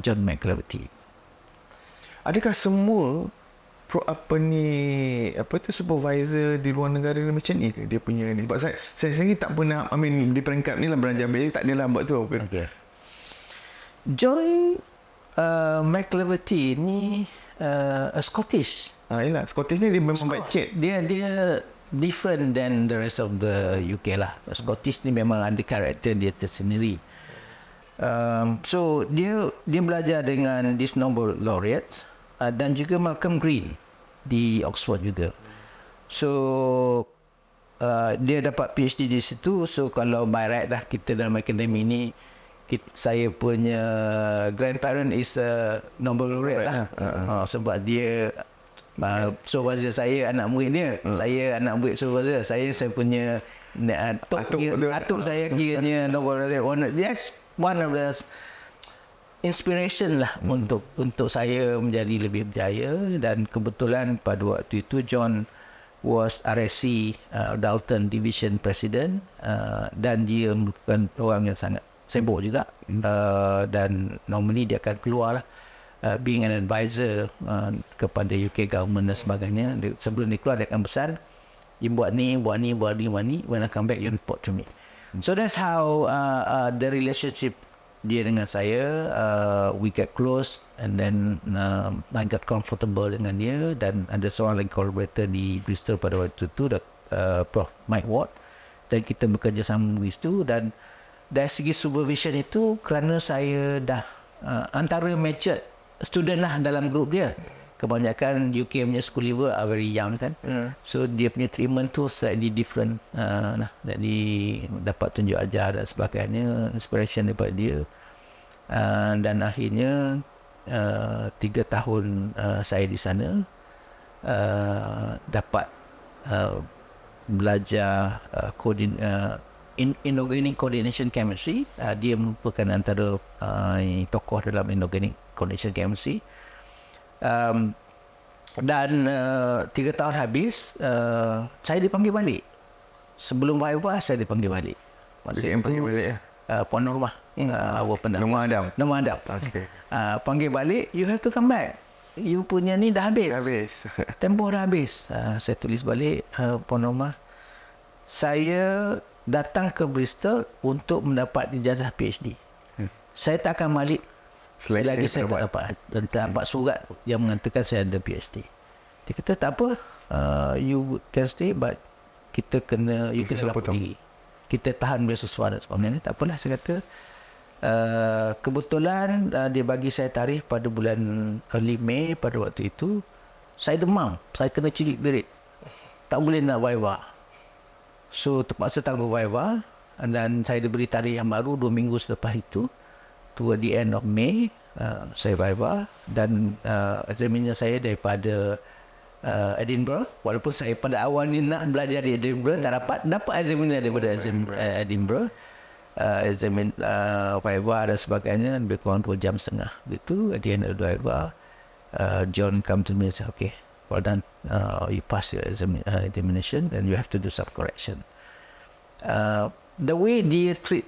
John McCleverty. Adakah semua supervisor di luar negara macam ni ke dia punya ni? Sebab saya sendiri tak pernah, di peringkat ni lah Beranjak Ambil tak adalah buat tu. Okay. John McCleverty ni Scottish. Yalah, Scottish ni dia memang baik sikit. Dia different than the rest of the UK lah. Scottish ni memang ada karakter dia tersendiri. So dia belajar dengan this Nobel laureates dan juga Malcolm Green di Oxford juga. So dia dapat PhD di situ. So kalau by right dah kita dalam akademi ni saya punya grandparent is a Nobel laureate lah. Sebab dia supervisor saya, anak murid dia. Saya anak murid supervisor. Saya punya atuk saya kiranya Nobel laureate. That's one of the inspiration lah untuk saya menjadi lebih berjaya. Dan kebetulan pada waktu itu John was RSC Dalton Division President, dan dia bukan orang yang sangat sibuk juga, dan normally dia akan keluar lah, being an advisor kepada UK government dan sebagainya. Sebelum dia keluar dia akan pesan, you buat ni. When I come back you report to me. So that's how the relationship dia dengan saya, we get close, and then I got comfortable dengan dia. Dan ada seorang lagi collaborator di Bristol pada waktu itu, Prof Mike Ward, dan kita bekerjasama di situ. Dan dari segi supervision itu, kerana saya dah antara matured student lah dalam grup dia. Kebanyakan UK punya school leaver are very young kan. So dia punya treatment tu slightly different. Jadi dapat tunjuk ajar dan sebagainya, inspiration daripada dia. Dan akhirnya 3 tahun saya di sana, dapat belajar inorganic coordination chemistry. Dia merupakan antara tokoh dalam inorganic coordination chemistry. Dan 3 tahun habis, saya dipanggil balik. Sebelum Viva saya dipanggil balik. Yang panggil balik ya? Puan Norma, Nama Adam. Nama Adam. Okay. Panggil balik, you have to come back. You punya ni dah habis. Tempoh dah habis. Saya tulis balik, Puan Norma, saya datang ke Bristol untuk mendapat ijazah PhD. Saya tak akan balik selagi saya tak dapat, dan tak dapat surat yang mengatakan saya ada PhD. Dia kata tak apa, you can stay, but kita kena lapor diri. Kita tahan beasiswa dan sebagainya. Tak apalah, saya kata. Kebetulan dia bagi saya tarikh pada bulan early May pada waktu itu. Saya demam, saya kena cirit berit, tak boleh nak Viva. So terpaksa tangguh Viva, dan saya diberi tarikh yang baru 2 minggu selepas itu. Toward the end of May, saya Viva, dan examiner saya daripada Edinburgh. Walaupun saya pada awal ni nak belajar di Edinburgh, tak dapat examiner daripada Edinburgh. Examiner Viva dan sebagainya, lebih kurang 2 jam setengah gitu. At the end of the Viva, John come to me and say, okay, well done, you pass your examination, and you have to do some correction. The way dia treat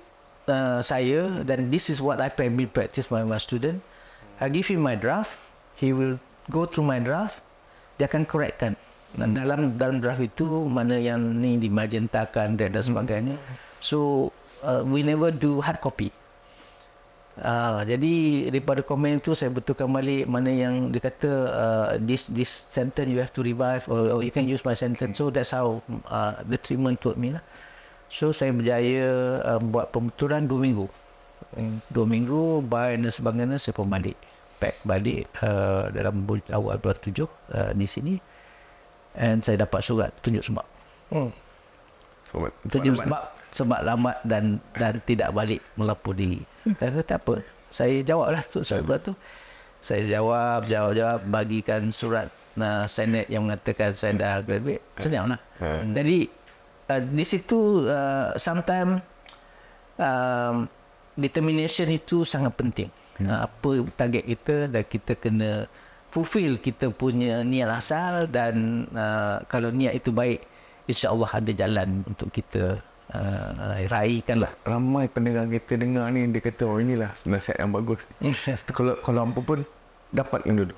saya, dan this is what I primarily practice with my student. I give him my draft, he will go through my draft, dia akan correctkan. Dan dalam draft itu mana yang ni dimagentakan dan sebagainya. So we never do hard copy. Jadi daripada komen itu saya betulkan balik mana yang dia kata this sentence you have to revive, or you can use my sentence. So that's how the treatment taught me lah. So saya berjaya buat pembetulan 2 minggu. 2 minggu, buy dan sebagainya, saya pun balik. Pack balik dalam awal bulan 7 di sini. And saya dapat surat tunjuk sebab. Tunjuk sebab lambat dan tidak balik melapor diri. Saya kata tak apa. Saya jawablah surat tu. Saya jawab, bagikan surat Senate yang mengatakan saya dah graduate. Senyap lah. Jadi di situ sometimes determination itu sangat penting. Apa target kita, dan kita kena fulfill kita punya niat asal, dan kalau niat itu baik, insya-Allah ada jalan untuk kita raikan lah. Ramai pendengar kita dengar ni, dia kata inilah nasihat yang bagus. Kalau apa pun dapatkan dulu.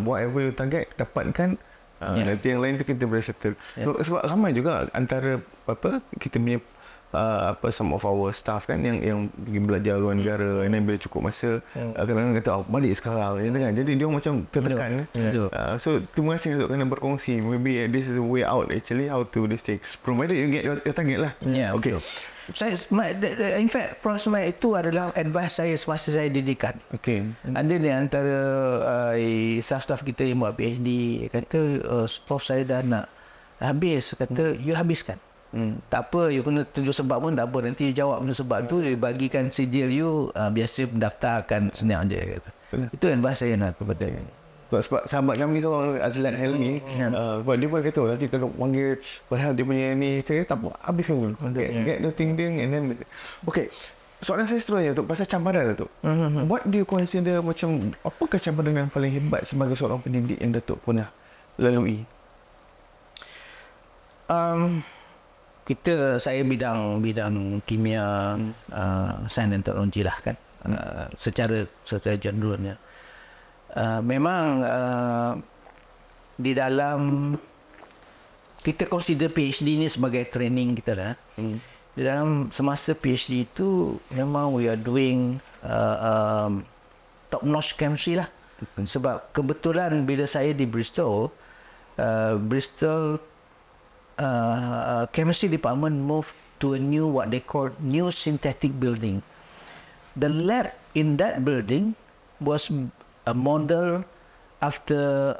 Whatever you target, dapatkan. Nanti yang lain tu kita boleh settle. Sebab ramai juga antara kita punya some of our staff kan yang pergi belajar luar negara, and then bila cukup masa kadang-kadang kata balik sekarang kan. Jadi dia macam tertekan. So terima kasih untuk kena berkongsi. Maybe this is a way out actually, how to this thing, provided you get your target lah. Okay. In fact, Frostmite itu adalah advice saya semasa saya didikan. Okay. Ada ni antara staff-staff kita yang buat PhD kata, Prof saya dah nak habis. Kata, you habiskan. Tak apa, you kena tunjuk sebab pun tak apa. Nanti you jawab benda sebab tu, you bagikan sijil you, biasa pendaftar akan senang je kata. Itu advice saya nak kepada Sebab sahabat kami seorang Azlan Helmi, sebab dia pun kata nanti kalau panggil padahal dia punya ni, saya tak apa, habis kan get the thing and then okay. Soalan saya seterusnya tu pasal cabaran tu. What do you consider macam apakah cabaran yang paling hebat sebagai seorang pendidik yang Datuk pernah lalui? Saya bidang kimia, sains dan teknologi lah kan. Secara generalnya. Memang di dalam kita consider PhD ni sebagai training kita lah. Di dalam semasa PhD itu memang we are doing top notch chemistry lah. Sebab kebetulan bila saya di Bristol, chemistry department moved to a new what they call new synthetic building. The lab in that building was a model after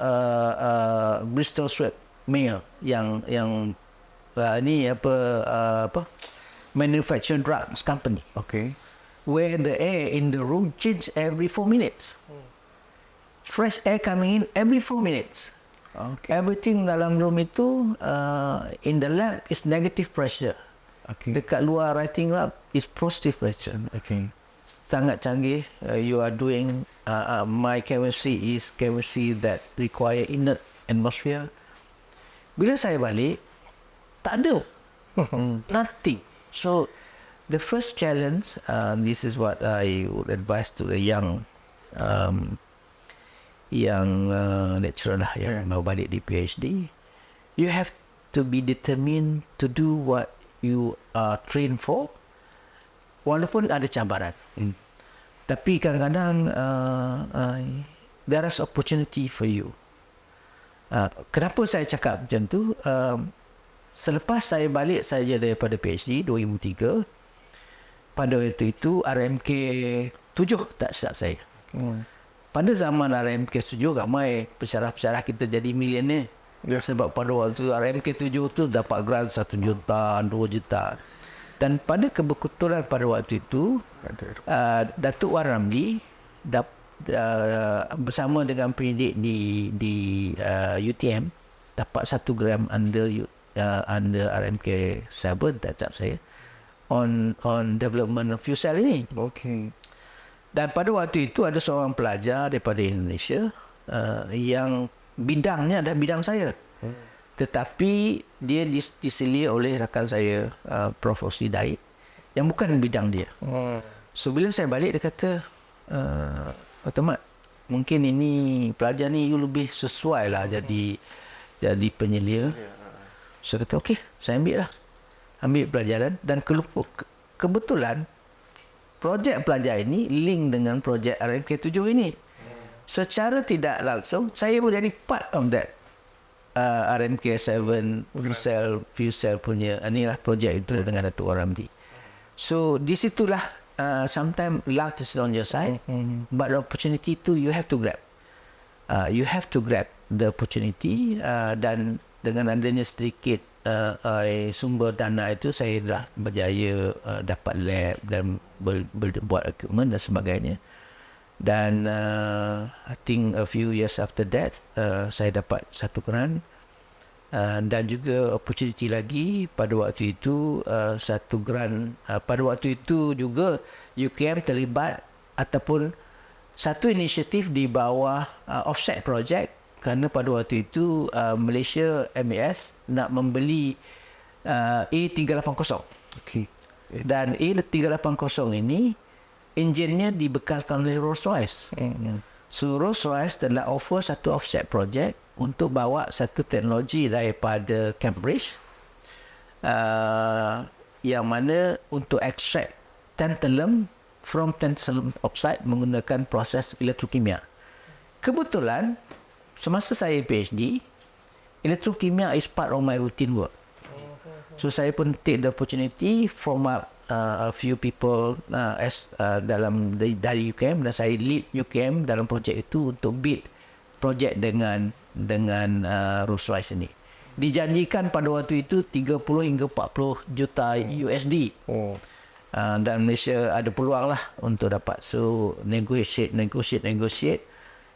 Bristol Sweat Mill yang ni apa manufacturing drugs company. Okay. Where the air in the room change every 4 minutes. Fresh air coming in every 4 minutes. Okay. Everything dalam room itu in the lab is negative pressure. Okay. Dekat luar writing lab is positive pressure. Okay. Sangat canggih. You are doing my chemistry is chemistry that require inert atmosphere. Bila saya balik, tak ada. Nothing. So the first challenge, this is what I would advise to the young lecturer lah yang mau balik di PhD. You have to be determined to do what you are trained for, walaupun ada cabaran. Tapi kadang-kadang there is opportunity for you. Kenapa saya cakap macam tu? Selepas saya balik saja daripada PhD 2003, pada waktu itu RMK 7 tak silap saya. Pada zaman RMK 7 ramai pensyarah-pensyarah kita jadi milioner. Sebab pada waktu RMK 7 tu dapat grant 1 juta, 2 juta. Dan pada kebetulan pada waktu itu Datuk Wan Ramli bersama dengan pendidik di UTM dapat 1 gram under RMK 7 tak saya on development of fuel cell ini. Okay. Dan pada waktu itu ada seorang pelajar daripada Indonesia yang bidangnya adalah bidang saya. Tetapi dia diselir oleh rakan saya Prof. Osni Daik yang bukan bidang dia. So bila saya balik dia kata, Mat, mungkin ini pelajar ni you lebih sesuai lah jadi penyelia. So kata okey, saya ambil pelajaran dan kebetulan projek pelajar ini link dengan projek RMK 7 ini. Secara tidak langsung saya pun jadi part of that RMK 7 fuel cell punya inilah projek itu dengan Datuk Wan Ramli. So di situlah sometimes luck is on your side, but the opportunity tu you have to grab. You have to grab the opportunity dan dengan adanya sedikit sumber dana itu saya dah berjaya dapat lab dan buat equipment dan sebagainya. Dan I think a few years after that saya dapat 1 grant dan juga opportunity lagi pada waktu itu 1 grant pada waktu itu juga UKM terlibat ataupun satu inisiatif di bawah offset project kerana pada waktu itu Malaysia MAS nak membeli A380. Okay. Dan A380 ini enjinnya dibekalkan oleh Rolls-Royce. So Rolls-Royce telah offer satu offset project untuk bawa satu teknologi daripada Cambridge yang mana untuk extract tantalum from tantalum oxide menggunakan proses elektrokimia. Kebetulan semasa saya PhD, elektrokimia is part of my routine work. So saya pun take the opportunity form up a few people dari UKM dan saya lead UKM dalam projek itu untuk build projek dengan Rolls-Royce ini. dijanjikan pada waktu itu 30 hingga 40 juta USD. Dan Malaysia ada peluang lah untuk dapat. So negotiate.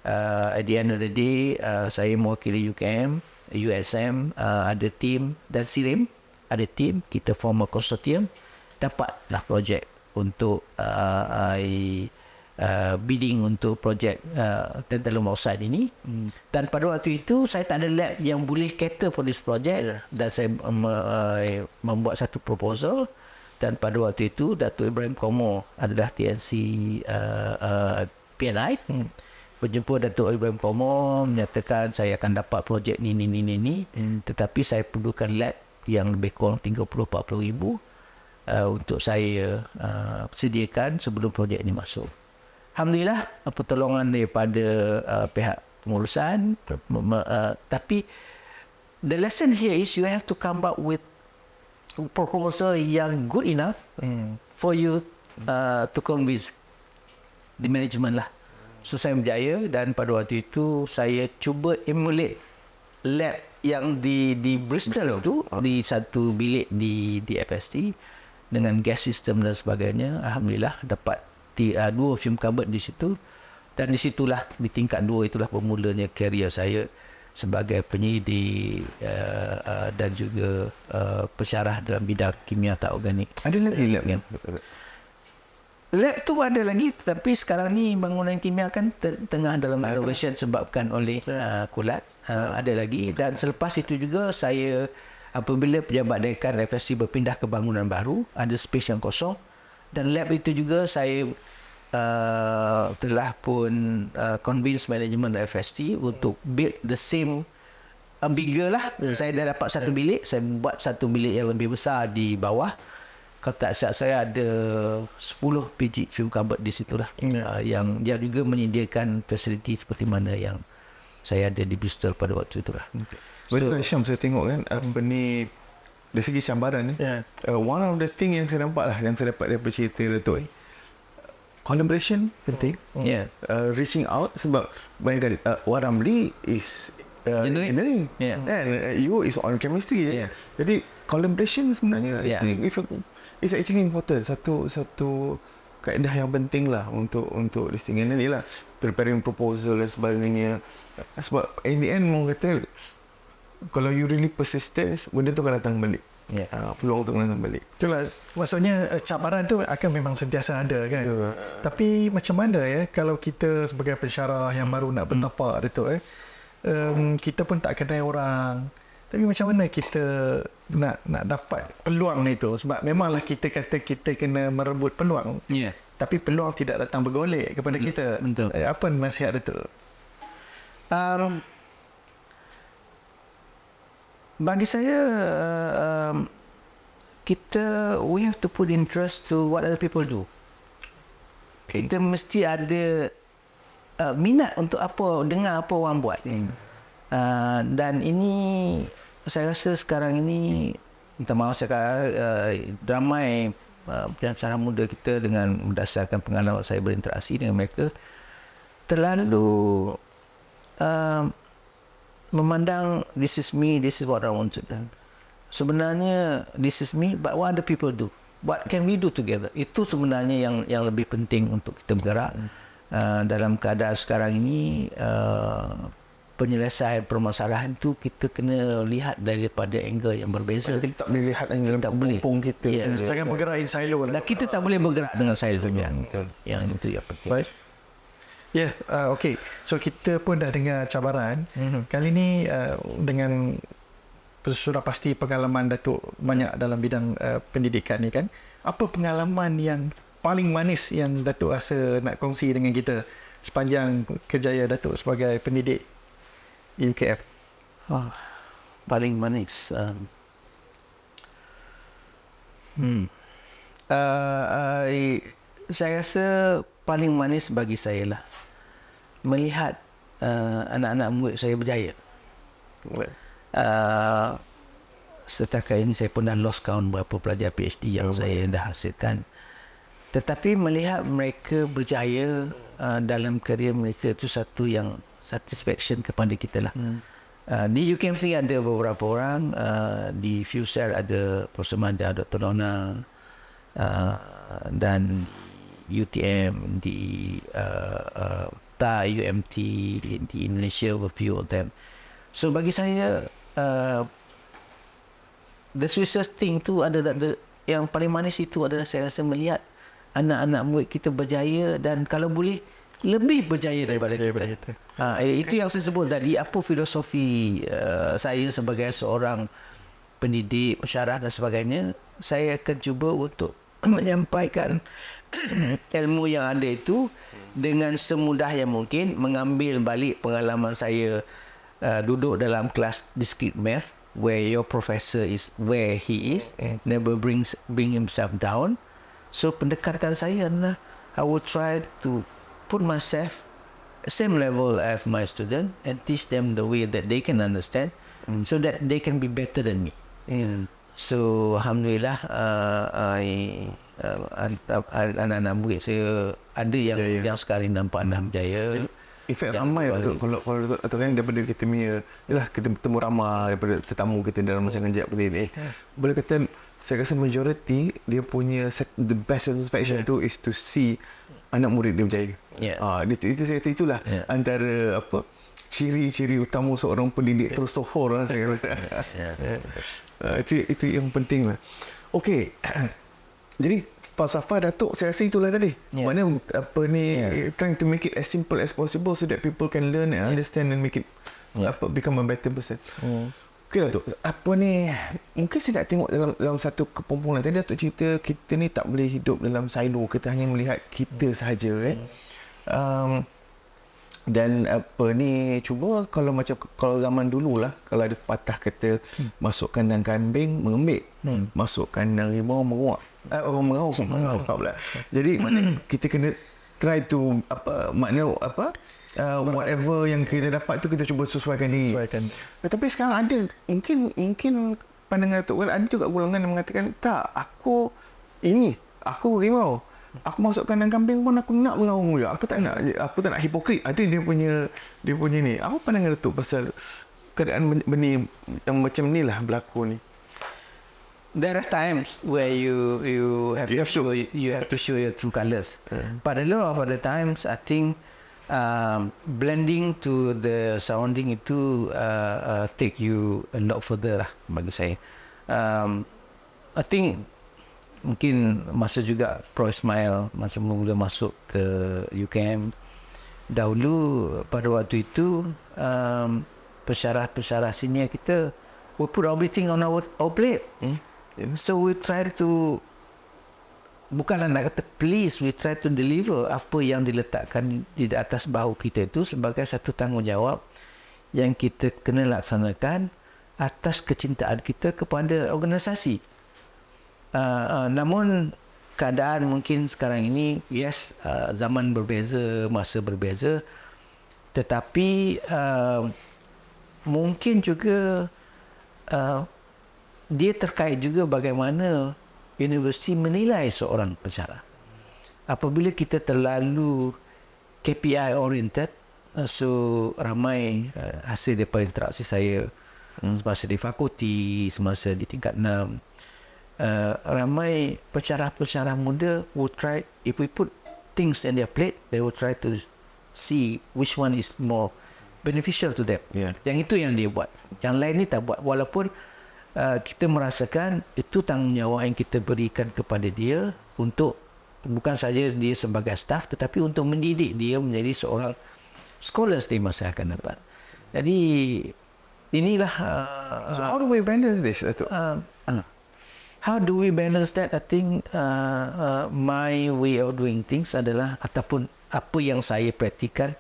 At the end of the day, saya mewakili UKM, USM, ada tim, dan SIRIM ada tim. Kita form a konsortium, dapatlah projek untuk bidding untuk projek Tentara Mausad ini. Dan pada waktu itu saya tak ada lab yang boleh cater for this project, dan saya membuat satu proposal. Dan pada waktu itu Datuk Ibrahim Komo adalah TNC PNI berjumpa Datuk Ibrahim Komo, menyatakan saya akan dapat projek ni, tetapi saya perlukan lab yang lebih kurang 30-40 ribu untuk saya sediakan sebelum projek ini masuk. Alhamdulillah pertolongan daripada pihak pengurusan, tapi the lesson here is you have to come up with proposal yang good enough for you to convince the management lah. So saya berjaya, dan pada waktu itu saya cuba emulate lab yang di Bristol tu, di satu bilik di FST dengan gas system dan sebagainya. Alhamdulillah dapat 2 fume cupboard di situ, dan di situlah di tingkat 2 itulah bermulanya karier saya sebagai penyidik dan juga pensyarah dalam bidang kimia tak organik. Ada lagi lab yang lab tu ada lagi, tapi sekarang ni bangunan kimia kan tengah dalam renovation sebabkan oleh Kulat. Ada lagi, dan selepas itu juga saya apabila pejabat dekan FSC berpindah ke bangunan baru, ada space yang kosong, dan lab itu juga saya telah pun convince manajemen FST untuk build the same bigger lah. Saya dah dapat satu bilik, saya buat satu bilik yang lebih besar di bawah. Kalau tak silap saya ada 10 biji fume cupboard di situ lah. Yang dia juga menyediakan fasiliti seperti mana yang saya ada di Bristol pada waktu itu lah. Betul Syam, saya tengok kan apa ni dari segi cabaran ni. One of the thing yang saya nampak lah, yang saya dapat daripada cerita Datuk, collaboration penting. Reaching out, sebab bayangkan Wan Ramli is engineering, and you is on chemistry. Jadi collaboration sebenarnya it's actually important. Satu kaedah yang penting lah untuk listing ini lah, preparing proposal dan sebagainya. Sebab in the end orang kata kalau you really persistent, benda tu akan datang balik. Peluang tu akan datang balik. Itulah maksudnya cabaran tu akan memang sentiasa ada kan. Tapi macam mana kalau kita sebagai pensyarah yang baru nak bertapak Datuk, kita pun tak kenal orang. Tapi macam mana kita nak dapat peluang itu? Sebab memanglah kita kata kita kena merebut peluang. Tapi peluang tidak datang bergolek kepada kita. Betul. Apa nasihat Datuk? Bagi saya, we have to put interest to what other people do. Kita mesti ada minat untuk dengar apa orang buat. Dan ini saya rasa sekarang ini, minta maaf saya kata, ramai pensyarah muda kita dengan berdasarkan pengalaman saya berinteraksi dengan mereka terlalu memandang this is me, this is what I want to do. Sebenarnya this is me, but what other people do? What can we do together? Itu sebenarnya yang lebih penting untuk kita bergerak. Dalam keadaan sekarang ini, penyelesaian permasalahan tu kita kena lihat daripada angle yang berbeza. Kita tak boleh lihat dalam kampung kita. Jangan bergerak in silo lah. Dan kita tak boleh bergerak dengan silo yang itu yang penting. Baik. Okey. So kita pun dah dengar cabaran. Kali ni dengan sudah pasti pengalaman Datuk banyak dalam bidang pendidikan ni kan. Apa pengalaman yang paling manis yang Datuk rasa nak kongsi dengan kita sepanjang kerjaya Datuk sebagai pendidik UKM? Paling manis. Saya rasa paling manis bagi saya lah melihat anak-anak murid saya berjaya. Setakat ini saya pun dah lost count berapa pelajar PhD yang saya dah hasilkan. Tetapi melihat mereka berjaya dalam kerjaya mereka itu satu yang satisfaction kepada kita lah. Di UKMC ada beberapa orang, di FUSER ada Persemada Dr. Donna, dan UTM, di TAI, UMT, di Indonesia, a few of them. So bagi saya, the sweetest thing tu adalah yang paling manis itu adalah saya rasa melihat anak-anak murid kita berjaya dan kalau boleh lebih berjaya daripada kita. Itu yang saya sebut tadi, apa filosofi saya sebagai seorang pendidik, pensyarah dan sebagainya. Saya akan cuba untuk menyampaikan ilmu yang ada itu dengan semudah yang mungkin, mengambil balik pengalaman saya duduk dalam kelas discrete math where your professor is where he is, never bring himself down. So pendekatan saya adalah I will try to put myself same level as my student and teach them the way that they can understand, so that they can be better than me. So alhamdulillah, anak-anak murid saya ada yang sekarang nampak berjaya. In fact, ramai kalau atau kan daripada kita punya, yalah, kita bertemu ramai daripada tetamu kita dalam masa kejap ni. Boleh kata saya rasa majority dia punya the best satisfaction tu is to see anak murid dia berjaya. Itu saya kata itulah antara apa ciri-ciri utama seorang pendidik tersohor lah saya kata. Itu yang penting lah. Okey. Jadi falsafah Datuk saya rasa itulah tadi. Mana apa ni trying to make it as simple as possible so that people can learn and understand and make it become a better person. Okey Datuk, apa ni mungkin saya nak tengok dalam satu kepompong tadi Datuk cerita kita ni tak boleh hidup dalam silo, kita hanya melihat kita sahaja dan apa ni cuba kalau zaman dululah kalau ada patah kata masuk kandang kambing mengemik, masuk kandang rimau menguak, mengauk pula. Jadi mana kita kena try to whatever yang kita dapat tu kita cuba sesuaikan diri. Tapi sekarang ada mungkin pandangan Datuk ada juga golongan yang mengatakan tak, aku rimau. Aku masuk kandang kambing pun aku nak mengaung juga. Aku tak nak hipokrit. Itu dia punya ni. Apa pandangan Datuk pasal keadaan benda yang macam ni lah berlaku ni? There are times where you have to show your true colours. But a lot of other times, I think blending to the surrounding itu take you a lot further lah bagi saya. I think mungkin masa juga Pro Ismail masa mula masuk ke UKM dahulu, pada waktu itu pensyarah senior kita we put everything on our plate. So we try to, bukanlah nak kata please, we try to deliver apa yang diletakkan di atas bahu kita itu sebagai satu tanggungjawab yang kita kena laksanakan atas kecintaan kita kepada organisasi. Namun keadaan mungkin sekarang ini zaman berbeza, masa berbeza, tetapi mungkin juga dia terkait juga bagaimana universiti menilai seorang pensyarah. Apabila kita terlalu KPI oriented, so ramai hasil daripada interaksi saya semasa di fakulti, semasa di tingkat 6, ramai pensyarah muda will try, if we put things in their plate, they will try to see which one is more beneficial to them. Yang itu yang dia buat, yang lain ni tak buat, walaupun kita merasakan itu tanggungjawab yang kita berikan kepada dia untuk bukan saja dia sebagai staff, tetapi untuk mendidik dia menjadi seorang scholars di masa akan datang. Jadi inilah so how do we balance this? How do we balance that? I think my way of doing things adalah, ataupun apa yang saya praktikan,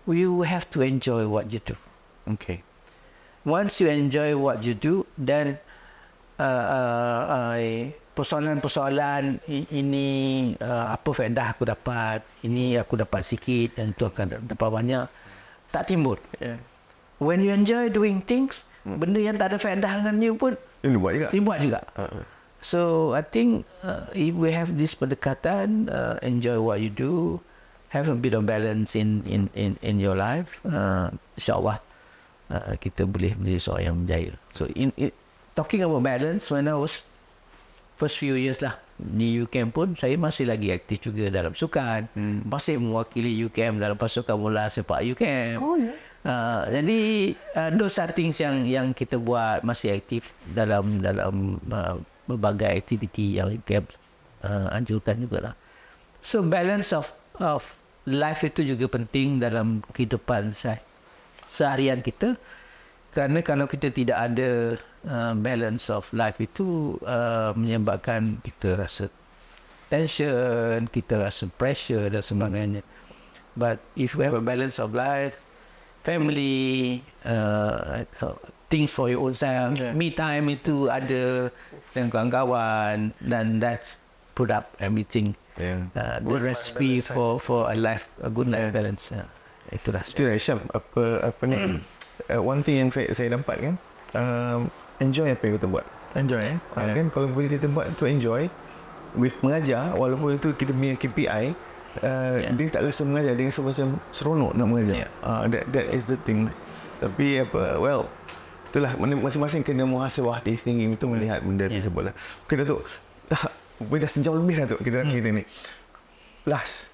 you have to enjoy what you do. Okay. Once you enjoy what you do, then persoalan-persoalan ini apa faedah aku dapat, ini aku dapat sikit dan itu akan dapat banyak, tak timbul. When you enjoy doing things, benda yang tak ada faedah dengan you pun dibuat juga. So I think if we have this pendekatan, enjoy what you do, have a bit of balance in your life, insyaAllah kita boleh menjadi seorang yang berjaya. So talking about balance, when I was first few years lah di UCAM pun saya masih lagi aktif juga dalam sukan, masih mewakili UCAM dalam pasukan bola sepak UCAM. Jadi those are things yang kita buat, masih aktif dalam berbagai aktiviti yang UCAM anjurkan jugalah. So balance of life itu juga penting dalam kehidupan seharian kita, kerana kalau kita tidak ada balance of life itu menyebabkan kita rasa tension, kita rasa pressure dan sebagainya. But if you have a balance of life, family, things for your own self, me time itu ada dengan kawan-kawan, dan that's put up everything. The recipe for a good life balance. Itulah. Itulah Syam, apa ni? One thing yang saya dapat kan, enjoy apa yang kita buat. Enjoy Kan kalau boleh kita buat tu enjoy with mengajar, walaupun itu kita punya KPI, dia tak rasa mengajar, dia rasa macam seronok nak mengajar. That is the thing. Tapi itulah masing-masing kena muhasabah diri sendiri untuk melihat benda tersebut lah. Okay Datuk, dah sejam lebih Datuk kita ni. Last,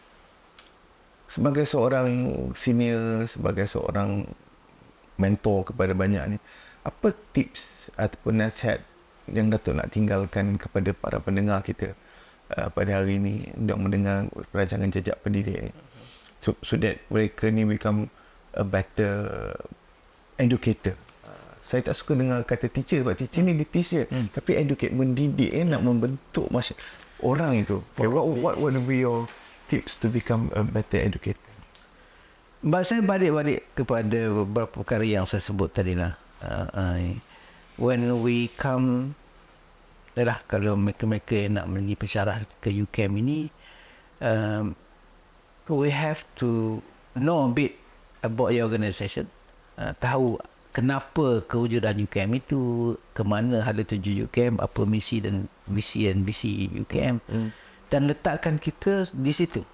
sebagai seorang senior, sebagai seorang mentor kepada banyak ni, apa tips ataupun nasihat yang Datuk nak tinggalkan kepada para pendengar kita pada hari ini untuk mendengar rancangan Jejak Pendidik ni, so that mereka ni become a better educator. Saya tak suka dengar kata teacher, sebab teacher ni dia teacher, tapi educate, mendidik, nak membentuk orang itu. Okay, what would be your tips to become a better educator? Saya balik kepada beberapa perkara yang saya sebut tadi lah. When we come, kalau mereka yang nak pergi pensyarah ke UCAM ini, we have to know a bit about your organisation, tahu kenapa kewujudan UCAM itu, ke mana hala tuju UCAM, apa misi dan visi UCAM, dan letakkan kita di situ.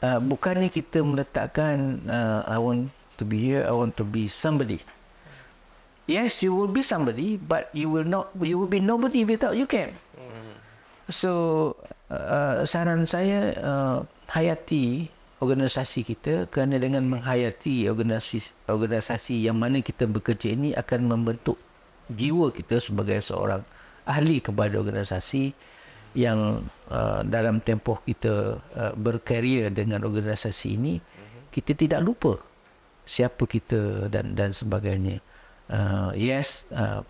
Bukannya kita meletakkan I want to be here, I want to be somebody. Yes, you will be somebody, but you will be nobody without UCAM. So saran saya, hayati organisasi kita, kerana dengan menghayati organisasi yang mana kita bekerja ini akan membentuk jiwa kita sebagai seorang ahli kepada organisasi yang dalam tempoh kita berkarier dengan organisasi ini, kita tidak lupa siapa kita dan sebagainya.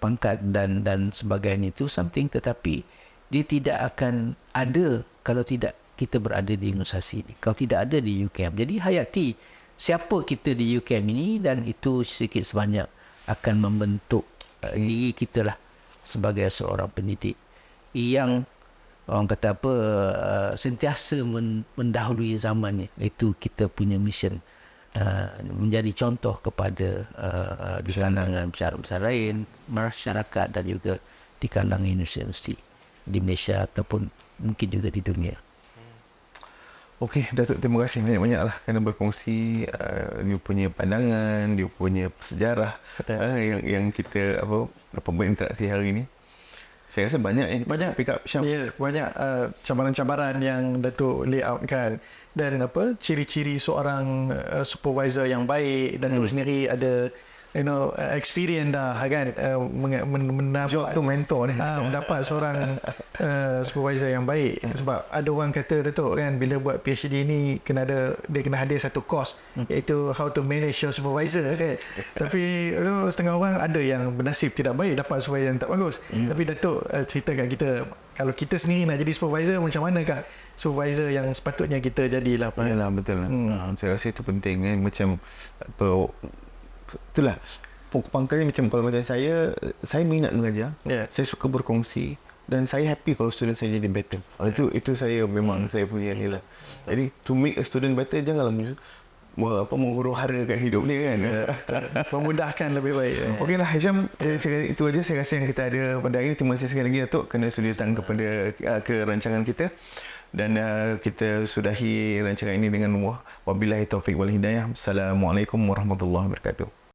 Pangkat dan sebagainya itu something, tetapi dia tidak akan ada kalau tidak kita berada di organisasi ini, kalau tidak ada di UCAM. Jadi hayati siapa kita di UCAM ini, dan itu sedikit sebanyak akan membentuk diri kita lah sebagai seorang pendidik yang orang kata apa, sentiasa mendahului zamannya. Itu kita punya mission, menjadi contoh kepada di kalangan besar-besar lain, masyarakat, dan juga di kalangan universiti di Malaysia ataupun mungkin juga di dunia. Okey, Datuk, terima kasih banyak-banyak lah kerana berkongsi dia punya pandangan, dia punya sejarah yang kita dapat berinteraksi hari ini. Saya rasa banyak pick up Syam. Ya, banyak cabaran-cabaran yang Datuk lay out kan, dan ciri-ciri seorang supervisor yang baik, dan Datuk sendiri ada experience dah kan, Job tu mentor ni, mendapat seorang supervisor yang baik. Sebab ada orang kata Datuk kan, bila buat PhD ni dia kena hadir satu course, iaitu how to manage your supervisor kan. Tapi setengah orang ada yang bernasib tidak baik dapat supervisor yang tak bagus. Tapi Datuk cerita kat kita, kalau kita sendiri nak jadi supervisor, macam manakah supervisor yang sepatutnya kita jadilah. Yalah, betul lah. Saya rasa itu penting kan. Macam itulah pangkalnya, macam kalau macam saya minat mengajar, saya suka berkongsi, dan saya happy kalau student saya jadi better. Itu saya memang saya punya ni lah. Jadi to make a student better, janganlah menghuru-harakan hidup ni kan. Memudahkan lebih baik. Okeylah Hisham, itu aja saya rasa yang kita ada pada hari ini. Terima kasih sekali lagi Datuk kerana sudah datang ke rancangan kita. Dan kita sudahi rancangan ini dengan wabillahi taufiq wal hidayah. Assalamualaikum warahmatullahi wabarakatuh.